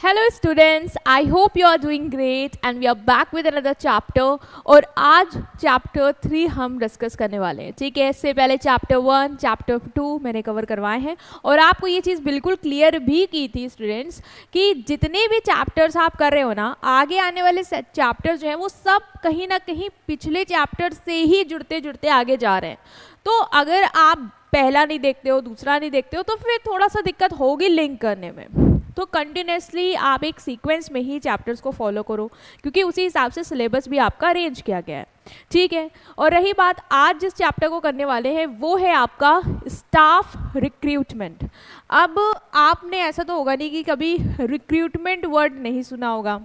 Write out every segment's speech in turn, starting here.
Hello students, I hope you are doing great and we are back with another chapter. और आज chapter 3 हम discuss करने वाले हैं। ठीक है, इससे पहले चैप्टर 1 चैप्टर 2 मैंने कवर करवाए हैं और आपको ये चीज़ बिल्कुल क्लियर भी की थी स्टूडेंट्स कि जितने भी चैप्टर्स आप कर रहे हो ना, आगे आने वाले चैप्टर्स जो हैं वो सब कहीं ना कहीं पिछले चैप्टर से ही जुड़ते जुड़ते आगे जा रहे हैं। तो अगर आप पहला नहीं देखते हो, दूसरा नहीं देखते हो, तो फिर थोड़ा सा दिक्कत होगी लिंक करने में। तो कंटिन्यूसली आप एक सीक्वेंस में ही चैप्टर्स को फॉलो करो, क्योंकि उसी हिसाब से सिलेबस भी आपका अरेंज किया गया है। ठीक है, और रही बात आज जिस चैप्टर को करने वाले हैं वो है आपका स्टाफ रिक्रूटमेंट। अब आपने ऐसा तो होगा नहीं कि कभी रिक्रूटमेंट वर्ड नहीं सुना होगा।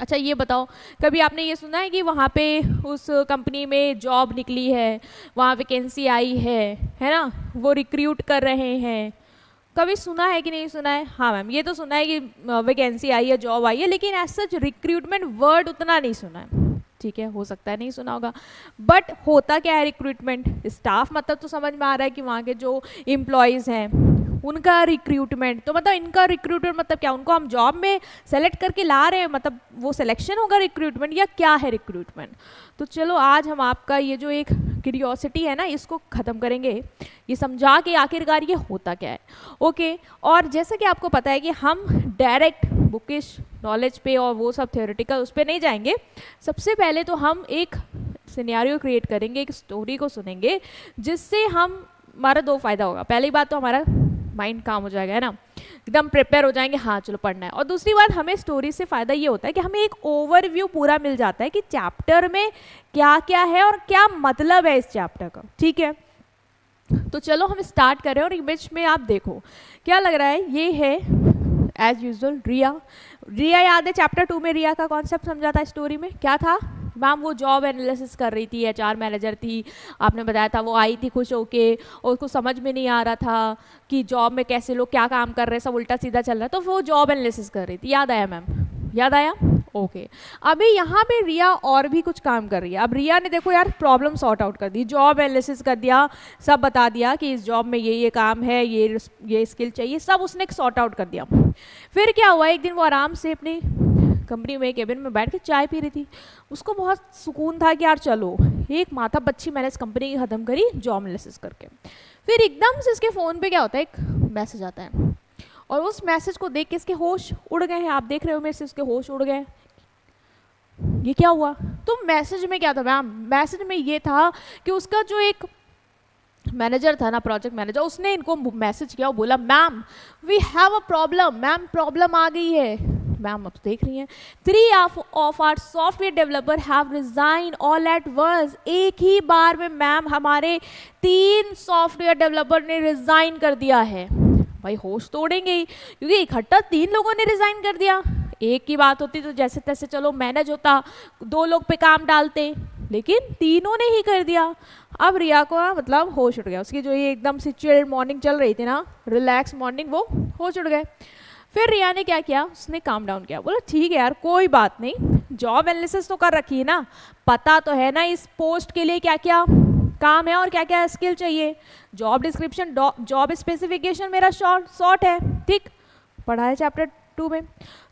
अच्छा ये बताओ, कभी आपने ये सुना है कि वहाँ पे उस कंपनी में जॉब निकली है, वहाँ वैकेंसी आई है ना, वो रिक्रूट कर रहे हैं? कभी सुना है कि नहीं सुना है? हाँ मैम, ये तो सुना है कि वैकेंसी आई है, जॉब आई है, लेकिन एज सच रिक्रूटमेंट वर्ड उतना नहीं सुना है। ठीक है, हो सकता है नहीं सुना होगा, बट होता क्या है रिक्रूटमेंट? स्टाफ मतलब तो समझ में आ रहा है कि वहाँ के जो एम्प्लॉयज़ हैं उनका रिक्रूटमेंट। तो मतलब इनका रिक्रूटमेंट मतलब क्या? उनको हम जॉब में सेलेक्ट करके ला रहे हैं, मतलब वो सिलेक्शन होगा रिक्रूटमेंट, या क्या है रिक्रूटमेंट? तो चलो आज हम आपका ये जो एक क्यूरियोसिटी है ना, इसको ख़त्म करेंगे, ये समझा के आखिरकार ये होता क्या है। ओके, और जैसा कि आपको पता है कि हम डायरेक्ट बुकिश नॉलेज पे और वो सब थियोरेटिकल उस पर नहीं जाएंगे। सबसे पहले तो हम एक सिनेरियो क्रिएट करेंगे, एक स्टोरी को सुनेंगे, जिससे हमारा दो फायदा होगा। पहली बात तो हमारा माइंड काम हो जाएगा, है ना, एकदम प्रिपेयर हो जाएंगे, हाँ चलो पढ़ना है। और दूसरी बात, हमें स्टोरी से फ़ायदा ये होता है कि हमें एक ओवरव्यू पूरा मिल जाता है कि चैप्टर में क्या क्या है और क्या मतलब है इस चैप्टर का। ठीक है, तो चलो हम स्टार्ट करें। और इमेज में आप देखो क्या लग रहा है, ये है एज यूजुअल रिया याद है चैप्टर 2 में रिया का कॉन्सेप्ट समझा था स्टोरी में? क्या था मैम? वो जॉब एनालिसिस कर रही थी, एचआर मैनेजर थी, आपने बताया था, वो आई थी खुश होके और उसको समझ में नहीं आ रहा था कि जॉब में कैसे लोग क्या काम कर रहे हैं, सब उल्टा सीधा चल रहा है, तो वो जॉब एनालिसिस कर रही थी। याद आया मैम? याद आया? ओके, अभी यहाँ पे रिया और भी कुछ काम कर रही है। अब रिया ने देखो यार प्रॉब्लम सॉर्ट आउट कर दी, जॉब एनालिसिस कर दिया, सब बता दिया कि इस जॉब में ये काम है, ये स्किल चाहिए, सब उसने सॉर्ट आउट कर दिया। फिर क्या हुआ, एक दिन वो आराम से अपनी कंपनी में केबिन में बैठ के चाय पी रही थी। उसको बहुत सुकून था कि यार चलो एक माथा बच्ची मैंने इस कंपनी की ख़त्म करी जॉब एनालिसिस करके। फिर एकदम से इसके फ़ोन पे क्या होता है, एक मैसेज आता है और उस मैसेज को देख के इसके होश उड़ गए हैं। आप देख रहे हो मेरे से, उसके होश उड़ गए। ये क्या हुआ? तो मैसेज में क्या था मैम? मैसेज में ये था कि उसका जो एक मैनेजर था ना, प्रोजेक्ट मैनेजर, उसने इनको मैसेज किया और बोला ma'am we have a problem, ma'am problem आ गई है। मैम अब देख रही हैं 3 of our software developer have resign all at once. एक ही बार में मैम हमारे 3 सॉफ्टवेयर डेवलपर ने रिजाइन कर दिया है। भाई होश तोड़ेंगे ही, क्योंकि इकट्ठा 3 लोगों ने रिजाइन कर दिया। एक की बात होती तो जैसे तैसे चलो मैनेज होता, 2 लोग पे काम डालते, लेकिन तीनों ने ही कर दिया। अब रिया को मतलब होश उड़ गया, उसकी जो ये एकदम से चिल्ड मॉर्निंग चल रही थी ना, रिलैक्स मॉर्निंग, वो होश उड़ गए। फिर रिया ने क्या किया, उसने काम डाउन किया, बोला ठीक है यार कोई बात नहीं, जॉब एनालिसिस तो कर रखी है ना, पता तो है ना इस पोस्ट के लिए क्या क्या काम है और क्या क्या स्किल चाहिए। जॉब डिस्क्रिप्शन, जॉब स्पेसिफिकेशन मेरा शॉर्ट है, ठीक पढ़ा है चैप्टर 2 में।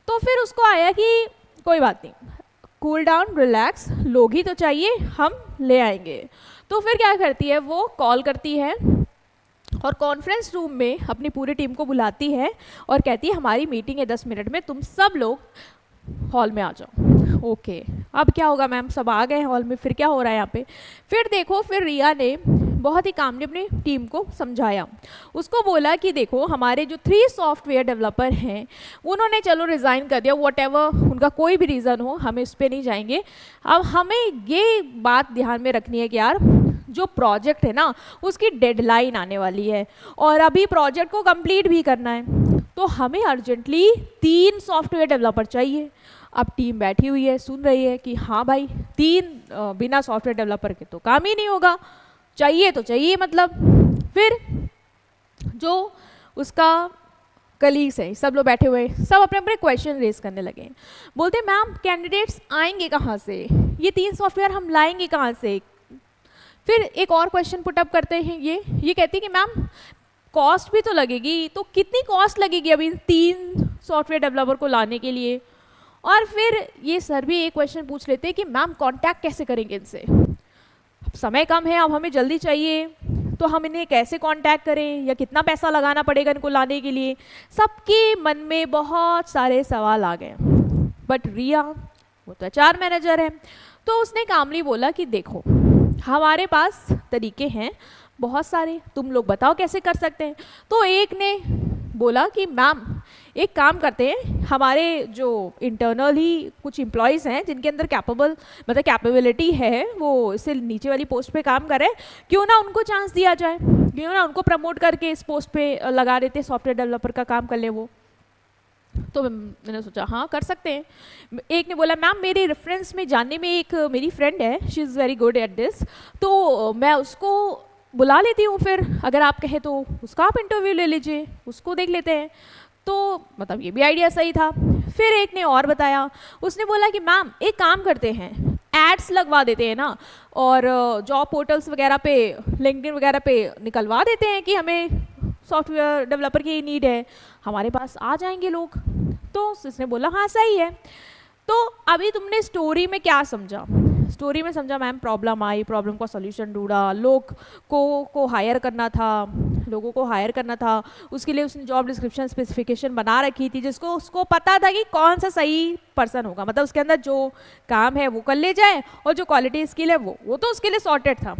तो फिर उसको आया कि कोई बात नहीं, कूल डाउन, रिलैक्स, लोग ही तो चाहिए, हम ले आएंगे। तो फिर क्या करती है, वो कॉल करती है और कॉन्फ्रेंस रूम में अपनी पूरी टीम को बुलाती है और कहती है हमारी मीटिंग है 10 मिनट में, तुम सब लोग हॉल में आ जाओ। ओके, अब क्या होगा मैम? सब आ गए हॉल में, फिर क्या हो रहा है यहाँ पे? फिर देखो, फिर रिया ने बहुत ही कामली अपनी टीम को समझाया, उसको बोला कि देखो हमारे जो 3 सॉफ्टवेयर डेवलपर हैं उन्होंने चलो रिज़ाइन कर दिया, व्हाटएवर उनका कोई भी रीज़न हो, हम इस पर नहीं जाएंगे। अब हमें ये बात ध्यान में रखनी है कि यार जो प्रोजेक्ट है ना उसकी डेडलाइन आने वाली है और अभी प्रोजेक्ट को कंप्लीट भी करना है, तो हमें अर्जेंटली 3 सॉफ्टवेयर डेवलपर चाहिए। अब टीम बैठी हुई है, सुन रही है कि हाँ भाई 3 बिना सॉफ्टवेयर डेवलपर के तो काम ही नहीं होगा, चाहिए तो चाहिए मतलब। फिर जो उसका कलीग्स है, सब लोग बैठे हुए, सब अपने अपने क्वेश्चन रेज करने लगे। बोलते मैम कैंडिडेट्स आएंगे कहाँ से, ये 3 सॉफ्टवेयर हम लाएंगे कहाँ से? फिर एक और क्वेश्चन पुटअप करते हैं, ये कहती है कि मैम कॉस्ट भी तो लगेगी, तो कितनी कॉस्ट लगेगी अभी 3 सॉफ्टवेयर डेवलपर को लाने के लिए। और फिर ये सर भी एक क्वेश्चन पूछ लेते हैं कि मैम कांटेक्ट कैसे करेंगे इनसे, समय कम है, अब हमें जल्दी चाहिए, तो हम इन्हें कैसे कांटेक्ट करें या कितना पैसा लगाना पड़ेगा इनको लाने के लिए। सबके मन में बहुत सारे सवाल आ गए। बट रिया वो तो एचआर मैनेजर है, तो उसने कामली बोला कि देखो हमारे पास तरीके हैं बहुत सारे, तुम लोग बताओ कैसे कर सकते हैं। तो एक ने बोला कि मैम एक काम करते हैं, हमारे जो इंटरनल ही कुछ एम्प्लॉयज़ हैं जिनके अंदर कैपेबिलिटी है, वो इससे नीचे वाली पोस्ट पे काम कर रहे हैं, क्यों ना उनको चांस दिया जाए, क्यों ना उनको प्रमोट करके इस पोस्ट पे लगा देते, सॉफ्टवेयर डेवलपर का काम कर ले वो। तो मैंने सोचा हाँ कर सकते हैं। एक ने बोला मैम मेरे रेफरेंस में जानने में एक मेरी फ्रेंड है, she is very good at this, तो मैं उसको बुला लेती हूँ, फिर अगर आप कहें तो उसका आप इंटरव्यू ले लीजिए, उसको देख लेते हैं। तो मतलब ये भी आइडिया सही था। फिर एक ने और बताया, उसने बोला कि मैम एक काम करते हैं, एड्स लगवा देते हैं ना, और जॉब पोर्टल्स वगैरह पे, लिंक्डइन वगैरह पे निकलवा देते हैं कि हमें सॉफ्टवेयर डेवलपर की नीड है, हमारे पास आ जाएंगे लोग। तो उसने बोला हाँ सही है। तो अभी तुमने स्टोरी में क्या समझा? स्टोरी में समझा मैम प्रॉब्लम आई, प्रॉब्लम का सॉल्यूशन ढूंढा, लोगों को हायर करना था, उसके लिए उसने जॉब डिस्क्रिप्शन स्पेसिफिकेशन बना रखी थी, जिसको उसको पता था कि कौन सा सही पर्सन होगा, मतलब उसके अंदर जो काम है वो कर ले जाए और जो क्वालिटी स्किल है वो तो उसके लिए सॉर्टेड था।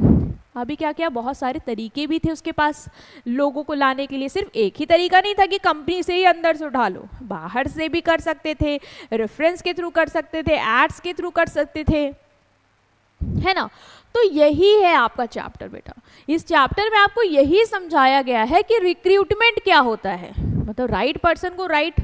अभी क्या क्या बहुत सारे तरीके भी थे उसके पास लोगों को लाने के लिए। सिर्फ एक ही तरीका नहीं था कि कंपनी से ही अंदर से उठा लो, बाहर से भी कर सकते थे, रेफरेंस के थ्रू कर सकते थे, एड्स के थ्रू कर सकते थे, है ना। तो यही है आपका चैप्टर बेटा। इस चैप्टर में आपको यही समझाया गया है कि रिक्रूटमेंट क्या होता है, मतलब राइट पर्सन को राइट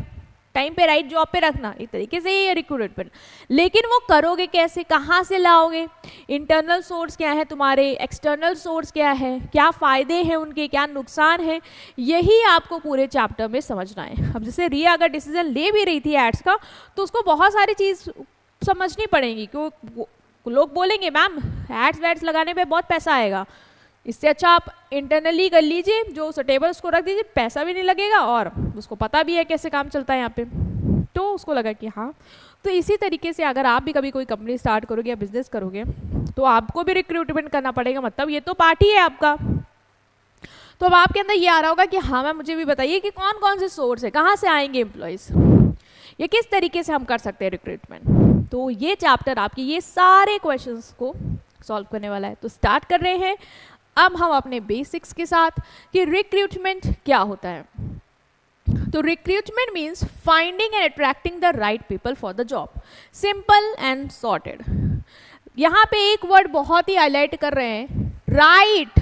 टाइम पे राइट जॉब पे रखना, एक तरीके से ही है रिक्रूटमेंट। लेकिन वो करोगे कैसे, कहाँ से लाओगे, इंटरनल सोर्स क्या है तुम्हारे, एक्सटर्नल सोर्स क्या है, क्या फ़ायदे हैं उनके, क्या नुकसान है, यही आपको पूरे चैप्टर में समझना है। अब जैसे रिया अगर डिसीजन ले भी रही थी एड्स का, तो उसको बहुत सारी चीज़ समझनी पड़ेगी, क्यों लोग बोलेंगे मैम एड्स वैड्स लगाने पे बहुत पैसा आएगा, इससे अच्छा आप इंटरनली कर लीजिए, जो सुटेबल उसको रख दीजिए, पैसा भी नहीं लगेगा और उसको पता भी है कैसे काम चलता है यहाँ पे। तो उसको लगा कि हाँ। तो इसी तरीके से अगर आप भी कभी कोई कंपनी स्टार्ट करोगे या बिजनेस करोगे, तो आपको भी रिक्रूटमेंट करना पड़ेगा, मतलब ये तो पार्ट ही है आपका। तो अब आपके अंदर ये आ रहा होगा कि हाँ मैम मुझे भी बताइए कि कौन कौन से सोर्स है, कहाँ से आएंगे एम्प्लॉयज़, ये किस तरीके से हम कर सकते हैं रिक्रूटमेंट। तो ये चैप्टर आपके ये सारे क्वेश्चंस को सॉल्व करने वाला है। तो स्टार्ट कर रहे हैं अब हम अपने बेसिक्स के साथ कि रिक्रूटमेंट क्या होता है। तो recruitment means finding and attracting the right people for the job, simple and sorted. यहाँ पे एक वर्ड बहुत ही हाईलाइट कर रहे हैं, राइट।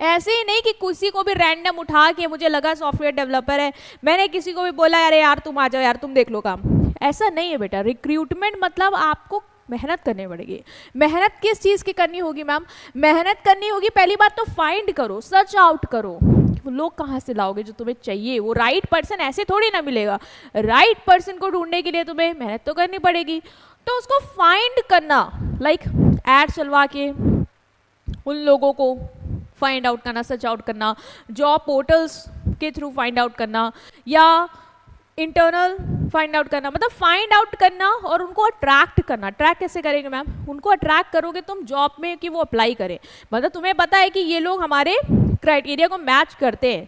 ऐसे ही नहीं कि किसी को भी रैंडम उठा के, मुझे लगा सॉफ्टवेयर डेवलपर है, मैंने किसी को भी बोला अरे यार तुम आ जाओ यार तुम देख लो काम, ऐसा नहीं है बेटा। रिक्रूटमेंट मतलब आपको मेहनत करनी पड़ेगी। मेहनत किस चीज़ की करनी होगी मैम? मेहनत करनी होगी, पहली बात तो फाइंड करो, सर्च आउट करो, वो लोग कहाँ से लाओगे जो तुम्हें चाहिए, वो राइट पर्सन ऐसे थोड़ी ना मिलेगा। राइट पर्सन को ढूंढने के लिए तुम्हें मेहनत तो करनी पड़ेगी। तो उसको फाइंड करना, लाइक एड चलवा के उन लोगों को फाइंड आउट करना, सर्च आउट करना, जॉब पोर्टल्स के थ्रू फाइंड आउट करना या इंटरनल फाइंड आउट करना, मतलब फाइंड आउट करना और उनको अट्रैक्ट करना। अट्रैक्ट कैसे करेंगे मैम? उनको अट्रैक्ट करोगे तुम जॉब में कि वो अप्लाई करें, मतलब तुम्हें पता है कि ये लोग हमारे क्राइटेरिया को मैच करते हैं,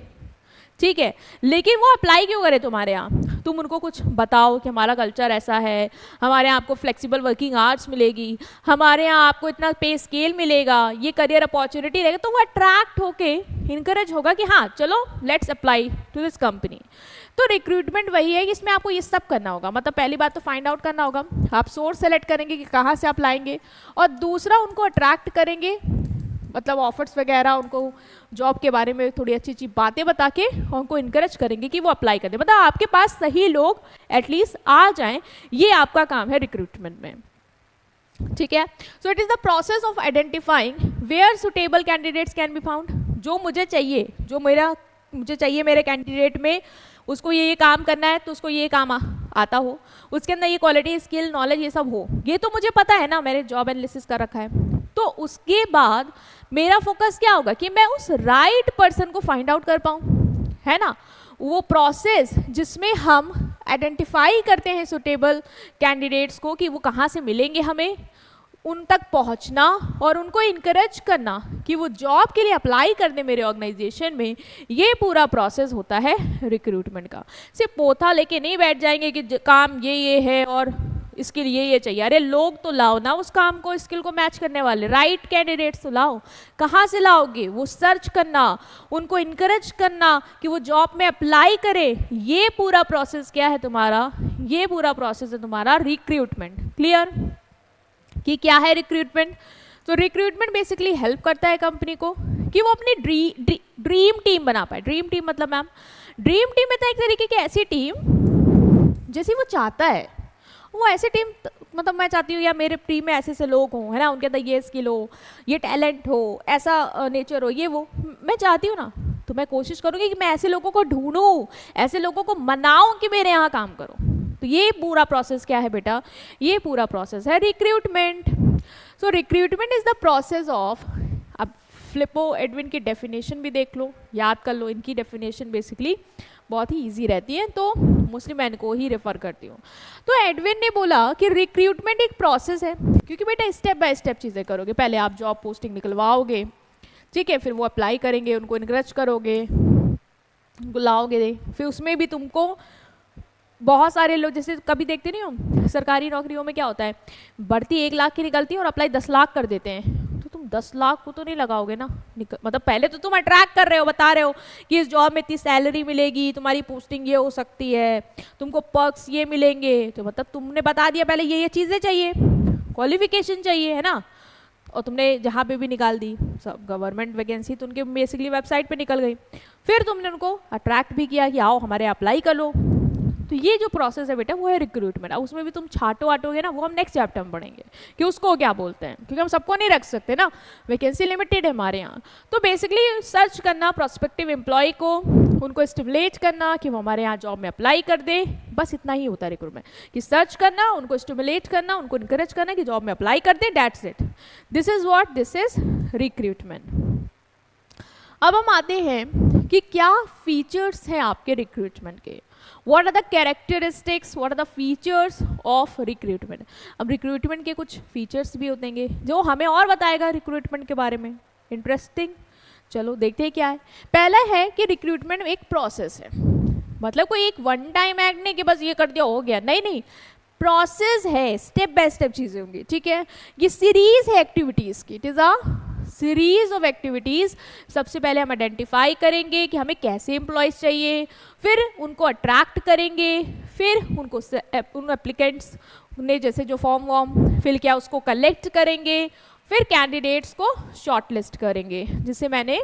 ठीक है, लेकिन वो अप्लाई क्यों करें तुम्हारे यहाँ? तुम उनको कुछ बताओ कि हमारा कल्चर ऐसा है, हमारे यहाँ आपको फ्लेक्सिबल वर्किंग आवर्स मिलेगी, हमारे यहाँ आपको इतना पे स्केल मिलेगा, ये करियर अपॉर्चुनिटी रहेगा, तो वो अट्रैक्ट होके इनकरेज होगा कि हाँ चलो let's apply to this company. तो रिक्रूटमेंट वही है कि इसमें आपको ये सब करना होगा। मतलब पहली बात तो फाइंड आउट करना होगा, आप सोर्स सेलेक्ट करेंगे कि कहाँ से आप लाएंगे, और दूसरा उनको अट्रैक्ट करेंगे, मतलब ऑफर्स वगैरह, उनको जॉब के बारे में थोड़ी अच्छी अच्छी बातें बता के उनको इनकरेज करेंगे कि वो अप्लाई करें, मतलब आपके पास सही लोग एटलीस्ट आ जाएं, ये आपका काम है रिक्रूटमेंट में, ठीक है। So it is the process of identifying where suitable candidates can be found. जो मुझे चाहिए, मुझे चाहिए मेरे कैंडिडेट में, उसको ये काम करना है तो उसको ये काम आता हो, उसके अंदर ये क्वालिटी स्किल नॉलेज ये सब हो, ये तो मुझे पता है ना, मैंने जॉब एनालिसिस कर रखा है। तो उसके बाद मेरा फोकस क्या होगा कि मैं उस राइट पर्सन को फाइंड आउट कर पाऊँ, है ना। वो प्रोसेस जिसमें हम आइडेंटिफाई करते हैं सुटेबल कैंडिडेट्स को कि वो कहाँ से मिलेंगे, हमें उन तक पहुंचना और उनको इनकरेज करना कि वो जॉब के लिए अप्लाई कर दें मेरे ऑर्गेनाइजेशन में, ये पूरा प्रोसेस होता है रिक्रूटमेंट का। सिर्फ पोथा लेके नहीं बैठ जाएंगे कि काम ये है और इसके लिए ये चाहिए। अरे लोग तो लाओ ना उस काम को, स्किल को मैच करने वाले, राइट कैंडिडेट्स तो लाओ। कहाँ से लाओगे? वो सर्च करना, उनको इनकरेज करना कि वो जॉब में अप्लाई करे, ये पूरा प्रोसेस क्या है तुम्हारा? ये पूरा प्रोसेस है तुम्हारा रिक्रूटमेंट। क्लियर कि क्या है रिक्रूटमेंट? तो रिक्रूटमेंट बेसिकली हेल्प करता है कंपनी को कि वो अपनी ड्रीम टीम बना पाए। ड्रीम टीम मतलब मैम, ड्रीम टीम में तो एक तरीके की ऐसी टीम जैसी वो चाहता है, वो ऐसी टीम मतलब मैं चाहती हूँ या मेरे टीम में ऐसे लोग हों, है ना, उनके अंदर ये स्किल हो, ये टैलेंट हो, ऐसा नेचर हो, ये वो मैं चाहती हूँ ना। तो मैं कोशिश करूँगी कि मैं ऐसे लोगों को ढूंढूं, ऐसे लोगों को मनाऊं कि मेरे यहाँ काम करो। तो ये पूरा प्रोसेस क्या है बेटा? ये पूरा प्रोसेस है recruitment. So recruitment is the process of, अब फ्लिपो एडविन की डेफिनेशन भी देख लो, याद कर लो, इनकी डेफिनेशन बेसिकली बहुत ही इजी रहती है, तो मोस्टली मैं इनको ही रेफर करती हूँ। तो एडविन ने बोला कि रिक्रूटमेंट एक प्रोसेस है, क्योंकि बेटा स्टेप बाय स्टेप चीज़ें करोगे। पहले आप जॉब पोस्टिंग निकलवाओगे, ठीक है, फिर वो अप्लाई करेंगे, उनको इनकरेज करोगे, उनको लाओगे, फिर उसमें भी तुमको बहुत सारे लोग, जैसे कभी देखते नहीं हो सरकारी नौकरियों में क्या होता है, भर्ती 1 लाख की निकलती है और अप्लाई 10 लाख कर देते हैं। तो तुम 10 लाख को तो नहीं लगाओगे ना, मतलब पहले तो तुम अट्रैक्ट कर रहे हो, बता रहे हो कि इस जॉब में इतनी सैलरी मिलेगी, तुम्हारी पोस्टिंग ये हो सकती है, तुमको पर्क्स ये मिलेंगे, तो मतलब तुमने बता दिया पहले ये चीज़ें चाहिए, क्वालिफिकेशन चाहिए, है ना। और तुमने जहाँ पे भी निकाल दी सब गवर्नमेंट वैकेंसी, तो उनके बेसिकली वेबसाइट पे निकल गई। फिर तुमने उनको अट्रैक्ट भी किया कि आओ हमारे अप्लाई कर लो। तो ये जो प्रोसेस है बेटा वो है रिक्रूटमेंट। अब उसमें भी तुम छाटो आटोगे ना, वो हम नेक्स्ट चैप्टर में पढ़ेंगे कि उसको क्या बोलते हैं, क्योंकि हम सबको नहीं रख सकते ना, वैकेंसी लिमिटेड है हमारे यहाँ। तो बेसिकली सर्च करना प्रोस्पेक्टिव एम्प्लॉय को, उनको स्टिमुलेट करना कि वो हमारे यहाँ जॉब में अप्लाई कर दे, बस इतना ही होता है रिक्रूटमेंट, कि सर्च करना, उनको स्टिमुलेट करना, उनको इनकरेज करना कि जॉब में अप्लाई कर दे, that's it. This is what, this is recruitment. अब हम आते हैं कि क्या फीचर्स हैं आपके रिक्रूटमेंट के, what are the characteristics, what are the features of recruitment। अब रिक्रूटमेंट के कुछ फीचर्स भी होते हैं जो हमें और बताएगा रिक्रूटमेंट के बारे में। इंटरेस्टिंग, चलो देखते हैं क्या है। पहला है कि रिक्रूटमेंट एक प्रोसेस है, मतलब कोई एक वन टाइम एक्ट नहीं कि बस ये कर दिया हो गया, नहीं नहीं, प्रोसेस है, स्टेप बाय स्टेप चीज़ें होंगी, ठीक है। ये सीरीज है एक्टिविटीज़ की, it is a series of activities. सबसे पहले हम आइडेंटिफाई करेंगे कि हमें कैसे एम्प्लॉयज़ चाहिए, फिर उनको अट्रैक्ट करेंगे, फिर उनको उन एप्लीकेंट्स ने जैसे जो फॉर्म वॉर्म फिल किया उसको कलेक्ट करेंगे, फिर कैंडिडेट्स को शॉर्टलिस्ट करेंगे, जिसे मैंने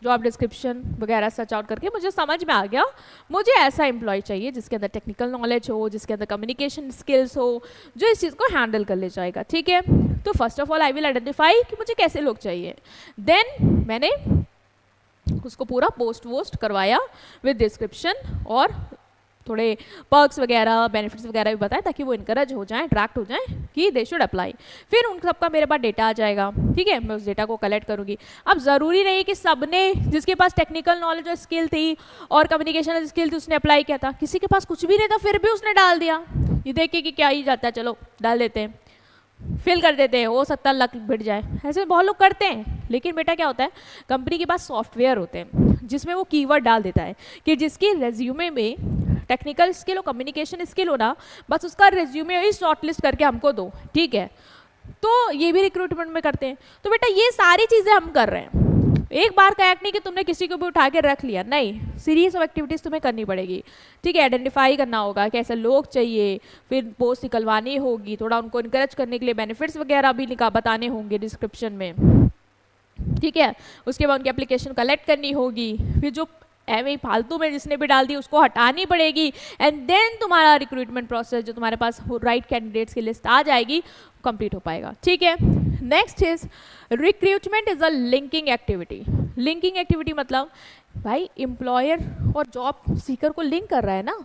जॉब डिस्क्रिप्शन वगैरह सर्च आउट करके मुझे समझ में आ गया मुझे ऐसा एम्प्लॉय चाहिए जिसके अंदर टेक्निकल नॉलेज हो, जिसके अंदर कम्युनिकेशन स्किल्स हो, जो इस चीज़ को हैंडल कर ले जाएगा, ठीक है। तो first of all I will identify कि मुझे कैसे लोग चाहिए, देन मैंने उसको पूरा पोस्ट करवाया विद डिस्क्रिप्शन और थोड़े पर्क्स वगैरह बेनिफिट्स वगैरह भी बताएं ताकि वो इनकरेज हो जाएं, अट्रैक्ट हो जाएं कि दे शुड अप्लाई। फिर उन सबका मेरे पास डेटा आ जाएगा, ठीक है, मैं उस डेटा को कलेक्ट करूंगी। अब ज़रूरी नहीं कि सबने जिसके पास टेक्निकल नॉलेज और स्किल थी और कम्युनिकेशन स्किल थी उसने अप्लाई किया था, किसी के पास कुछ भी नहीं था फिर भी उसने डाल दिया, ये देख के कि क्या ही जाता है, चलो डाल देते हैं, फिल कर देते हैं, वो 70 लाख भिड़ जाए, ऐसे बहुत लोग करते हैं। लेकिन बेटा क्या होता है, कंपनी के पास सॉफ्टवेयर होते हैं जिसमें वो कीवर्ड डाल देता है कि जिसकी रेज्यूमे में टेक्निकल स्किल और कम्युनिकेशन स्किल हो ना, बस उसका रेज्यूमे ही शॉर्टलिस्ट करके हमको दो, ठीक है। तो ये भी रिक्रूटमेंट में करते हैं। तो बेटा ये सारी चीज़ें हम कर रहे हैं, एक बार का एक्ट नहीं कि तुमने किसी को भी उठा के रख लिया, नहीं, सीरीज ऑफ एक्टिविटीज़ तुम्हें करनी पड़ेगी, ठीक है। आइडेंटिफाई करना होगा कि ऐसे लोग चाहिए, फिर पोस्ट निकलवानी होगी, थोड़ा उनको इनकरेज करने के लिए बेनिफिट्स वगैरह भी बताने होंगे डिस्क्रिप्शन में, ठीक है। उसके बाद उनकी एप्लीकेशन कलेक्ट करनी होगी, फिर जो एवं फालतू में जिसने भी डाल दी उसको हटानी पड़ेगी, एंड देन तुम्हारा रिक्रूटमेंट प्रोसेस जो तुम्हारे पास राइट कैंडिडेट्स की लिस्ट आ जाएगी कंप्लीट हो पाएगा, ठीक है। Next is recruitment is a linking activity. Linking activity मतलब भाई एम्प्लॉयर और जॉब सीकर को लिंक कर रहा है ना,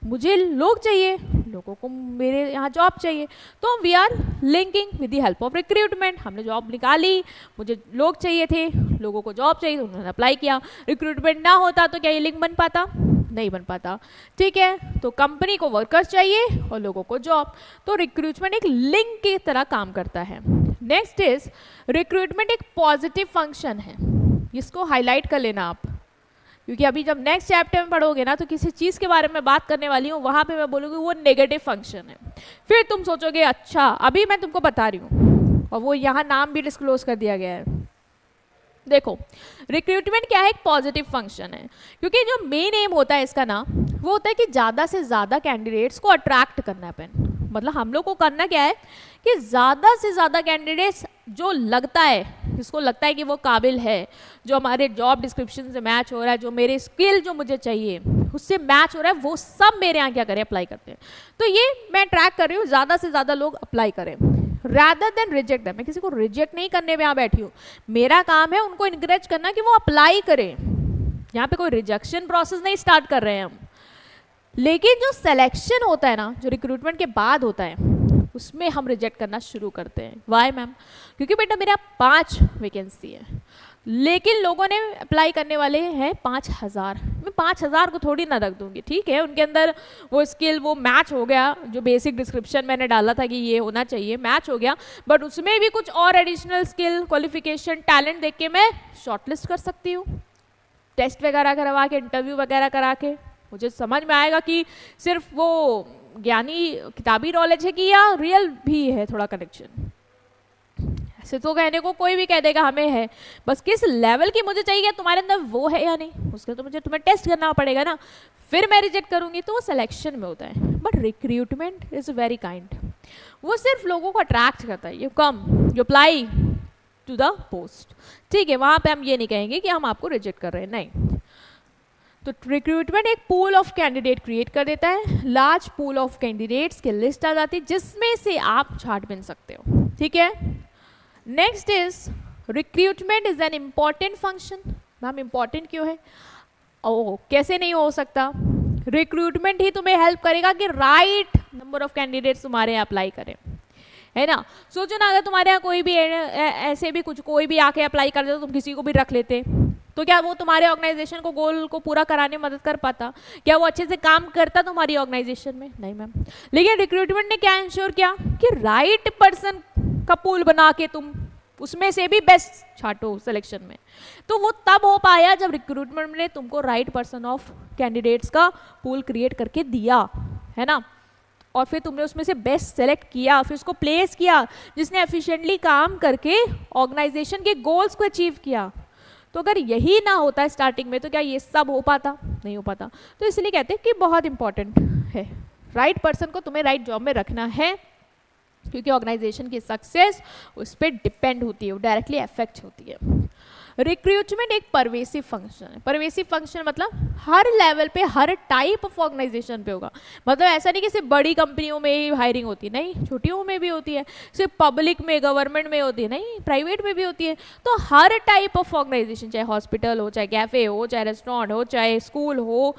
मुझे लोग चाहिए, लोगों को मेरे यहाँ जॉब चाहिए, तो we are linking with the help of recruitment. हमने जॉब निकाली, मुझे लोग चाहिए थे, लोगों को जॉब चाहिए तो उन्होंने अप्लाई किया। रिक्रूटमेंट ना होता तो क्या ये लिंक बन पाता? नहीं बन पाता। ठीक है, तो कंपनी को वर्कर्स चाहिए और लोगों को जॉब, तो रिक्रूटमेंट एक लिंक की तरह काम करता है। नेक्स्ट इज रिक्रूटमेंट एक पॉजिटिव फंक्शन है, इसको हाईलाइट कर लेना आप, क्योंकि अभी जब नेक्स्ट चैप्टर में पढ़ोगे ना तो किसी चीज़ के बारे में बात करने वाली हूँ, वहाँ पे मैं बोलूँगी वो नेगेटिव फंक्शन है, फिर तुम सोचोगे अच्छा अभी मैं तुमको बता रही हूँ, और वो यहाँ नाम भी डिस्क्लोज कर दिया गया है। देखो रिक्रूटमेंट क्या है, एक पॉजिटिव फंक्शन है, क्योंकि जो मेन एम होता है इसका ना वो होता है कि ज़्यादा से ज़्यादा कैंडिडेट्स को अट्रैक्ट करना है। मतलब हम लोग को करना क्या है कि ज़्यादा से ज़्यादा कैंडिडेट्स जो लगता है, जिसको लगता है कि वो काबिल है, जो हमारे जॉब डिस्क्रिप्शन से मैच हो रहा है, जो मेरे स्किल जो मुझे चाहिए उससे मैच हो रहा है, वो सब मेरे यहाँ क्या करें, अप्लाई करते हैं। तो ये मैं ट्रैक कर रही हूँ, ज़्यादा से ज़्यादा लोग अप्लाई करें rather than रिजेक्ट देम। मैं किसी को रिजेक्ट नहीं करने में यहाँ बैठी हूँ, मेरा काम है उनको इनकरेज करना कि वो अप्लाई करें। यहाँ पे कोई रिजेक्शन प्रोसेस नहीं स्टार्ट कर रहे हैं हम, लेकिन जो सिलेक्शन होता है ना, जो रिक्रूटमेंट के बाद होता है, उसमें हम रिजेक्ट करना शुरू करते हैं। Why ma'am? क्योंकि बेटा मेरा 5 वैकेंसी है, लेकिन लोगों ने अप्लाई करने वाले हैं 5000। मैं 5000 को थोड़ी ना रख दूंगी। ठीक है, उनके अंदर वो स्किल वो मैच हो गया, जो बेसिक डिस्क्रिप्शन मैंने डाला था कि ये होना चाहिए, मैच हो गया, बट उसमें भी कुछ और एडिशनल स्किल, क्वालिफिकेशन, टैलेंट देख के मैं शॉर्टलिस्ट कर सकती हूँ, टेस्ट वगैरह करवा के, इंटरव्यू वगैरह करा के। मुझे समझ में आएगा कि सिर्फ वो ज्ञानी किताबी नॉलेज है कि या रियल भी है थोड़ा कनेक्शन। ऐसे तो कहने को कोई भी कह देगा हमें है, बस किस लेवल की मुझे चाहिए, तुम्हारे अंदर वो है या नहीं, उसके तो मुझे तुम्हें टेस्ट करना पड़ेगा ना, फिर मैं रिजेक्ट करूंगी। तो वो सिलेक्शन में होता है। But recruitment is very kind, वो सिर्फ लोगों को अट्रैक्ट करता है। You come, you apply to the post. ठीक है, वहां पे हम ये नहीं कहेंगे कि हम आपको रिजेक्ट कर रहे हैं, नहीं। तो रिक्रूटमेंट एक पूल ऑफ कैंडिडेट क्रिएट कर देता है, लार्ज पूल ऑफ कैंडिडेट्स की लिस्ट आ जाती है जिसमें से आप छांट बिन सकते हो। ठीक है, next is recruitment is an important function. Ma'am important क्यों है? ओ कैसे नहीं हो सकता, रिक्रूटमेंट ही तुम्हें हेल्प करेगा कि राइट नंबर ऑफ कैंडिडेट्स तुम्हारे अप्लाई करें, है ना। सोचो ना, अगर तुम्हारे यहाँ कोई भी ऐसे भी कुछ कोई भी आके अप्लाई कर दे तो तुम किसी को भी रख लेते, तो क्या वो तुम्हारे ऑर्गेनाइजेशन को गोल को पूरा कराने में मदद कर पाता? क्या वो अच्छे से काम करता तुम्हारी ऑर्गेनाइजेशन में? नहीं मैम। लेकिन रिक्रूटमेंट ने क्या इंश्योर किया कि राइट पर्सन का पूल बना के तुम उसमें से भी बेस्ट छाटो सिलेक्शन में। तो वो तब हो पाया जब रिक्रूटमेंट ने तुमको राइट पर्सन ऑफ कैंडिडेट्स का पूल क्रिएट करके दिया, है ना, और फिर तुमने उसमें से बेस्ट सेलेक्ट किया, फिर उसको प्लेस किया जिसने एफिशिएंटली काम करके ऑर्गेनाइजेशन के गोल्स को अचीव किया। तो अगर यही ना होता स्टार्टिंग में तो क्या ये सब हो पाता? नहीं हो पाता। तो इसलिए कहते हैं कि बहुत इंपॉर्टेंट है, राइट पर्सन को तुम्हें राइट जॉब में रखना है, क्योंकि ऑर्गेनाइजेशन की सक्सेस उस पर डिपेंड होती है, वो डायरेक्टली अफेक्ट होती है। रिक्रूटमेंट एक परवेसिव फंक्शन है। परवेसिव फंक्शन मतलब हर लेवल पे, हर टाइप ऑफ ऑर्गेनाइजेशन पे होगा। मतलब ऐसा नहीं कि सिर्फ बड़ी कंपनियों में ही हायरिंग होती है, नहीं, छोटियों में भी होती है, सिर्फ पब्लिक में, गवर्नमेंट में होती है, नहीं, प्राइवेट में भी होती है। तो हर टाइप ऑफ ऑर्गेनाइजेशन, चाहे हॉस्पिटल हो, चाहे कैफे हो, चाहे रेस्टोरेंट हो, चाहे स्कूल हो,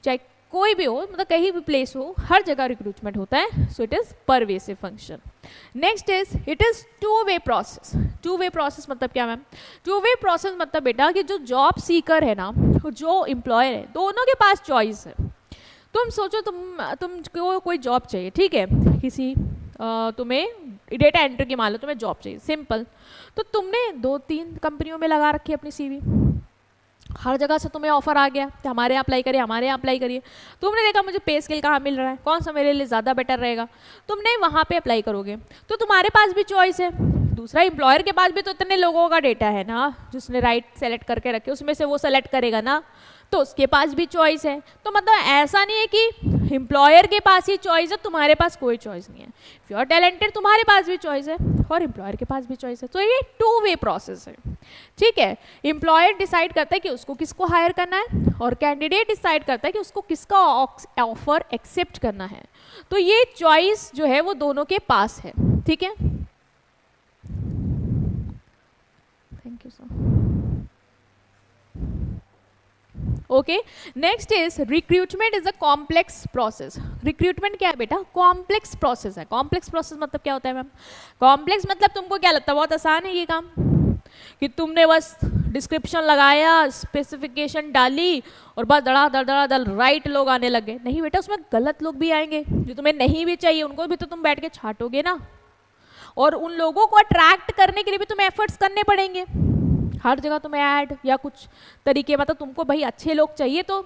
चाहे कोई भी हो, मतलब कहीं भी प्लेस हो, हर जगह रिक्रूटमेंट होता है। So it is pervasive function. Next is it is two way process. Two way process मतलब क्या मैम? टू वे प्रोसेस मतलब बेटा कि जो जॉब सीकर है ना, जो एम्प्लॉयर है, दोनों के पास चॉइस है। तुम सोचो तुमको कोई जॉब चाहिए, ठीक है, किसी तुम्हें डेटा एंट्री की मान लो तुम्हें जॉब चाहिए, सिंपल। तो तुमने 2-3 कंपनियों में लगा रखी है अपनी सीवी, हर जगह से तुम्हें ऑफर आ गया कि हमारे यहाँ अप्लाई करिए, हमारे यहाँ अप्लाई करिए। तुमने देखा मुझे पे स्केल कहाँ मिल रहा है, कौन सा मेरे लिए ज़्यादा बेटर रहेगा, तुमने वहाँ पे अप्लाई करोगे। तो तुम्हारे पास भी चॉइस है, दूसरा एम्प्लॉयर के पास भी तो इतने लोगों का डेटा है ना जिसने राइट सेलेक्ट करके रखे, उसमें से वो सेलेक्ट करेगा ना, तो उसके पास भी चॉइस है। तो मतलब ऐसा नहीं है कि एम्प्लॉयर के पास ही चॉइस है, तुम्हारे पास कोई चॉइस नहीं है। इफ यू आर टैलेंटेड तुम्हारे पास भी चॉइस है और एम्प्लॉयर के पास भी चॉइस है। तो ये टू वे प्रोसेस है, ठीक है। एम्प्लॉयर डिसाइड करता है कि उसको किसको हायर करना है और कैंडिडेट डिसाइड करता है कि उसको किसका ऑफर एक्सेप्ट करना है। तो ये चॉइस जो है वो दोनों के पास है, ठीक है। Thank you sir. Okay, next is recruitment is a complex process. Recruitment क्या है बेटा? कॉम्प्लेक्स प्रोसेस है। कॉम्प्लेक्स प्रोसेस मतलब क्या होता है मैम? कॉम्प्लेक्स मतलब तुमको क्या लगता है बहुत आसान है ये काम, कि तुमने बस डिस्क्रिप्शन लगाया, स्पेसिफिकेशन डाली और बस दड़ा दड़ दड़ा दड़ राइट लोग आने लगे? नहीं बेटा, उसमें गलत लोग भी आएंगे जो तुम्हें नहीं भी चाहिए, उनको भी तो तुम बैठ के छाटोगे ना, और उन लोगों को अट्रैक्ट करने के लिए भी तुम्हें एफर्ट्स करने पड़ेंगे। हर जगह तुम्हें ऐड या कुछ तरीके, मतलब तुमको भाई अच्छे लोग चाहिए तो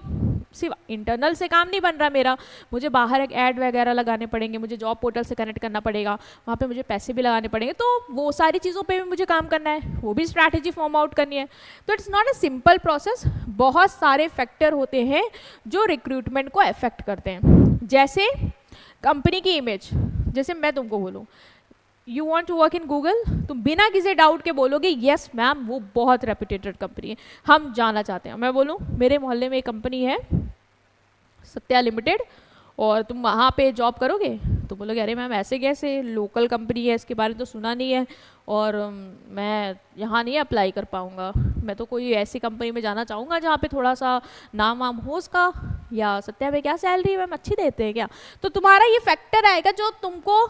सिर्फ इंटरनल से काम नहीं बन रहा मेरा, मुझे बाहर एक ऐड वगैरह लगाने पड़ेंगे, मुझे जॉब पोर्टल से कनेक्ट करना पड़ेगा, वहाँ पे मुझे पैसे भी लगाने पड़ेंगे, तो वो सारी चीज़ों पे भी मुझे काम करना है, वो भी स्ट्रैटेजी फॉर्म आउट करनी है। तो it's not a simple process, बहुत सारे फैक्टर होते हैं जो रिक्रूटमेंट को अफेक्ट करते हैं। जैसे कंपनी की इमेज, जैसे मैं तुमको बोलूँ you want to work in Google, तुम बिना किसी डाउट के बोलोगे यस मैम वो बहुत रेपुटेटेड कंपनी है, हम जाना चाहते हैं। मैं बोलूँ मेरे मोहल्ले में एक कंपनी है सत्या लिमिटेड और तुम वहाँ पे जॉब करोगे, तो बोलोगे अरे मैम ऐसे कैसे, लोकल कंपनी है, इसके बारे में तो सुना नहीं है और मैं यहाँ नहीं अप्लाई कर पाऊँगा, मैं तो कोई ऐसी कंपनी में जाना चाहूँगा जहाँ पे थोड़ा सा नाम वाम हो उसका, या सत्या में क्या सैलरी मैम अच्छी देते हैं क्या? तो तुम्हारा ये फैक्टर आएगा जो तुमको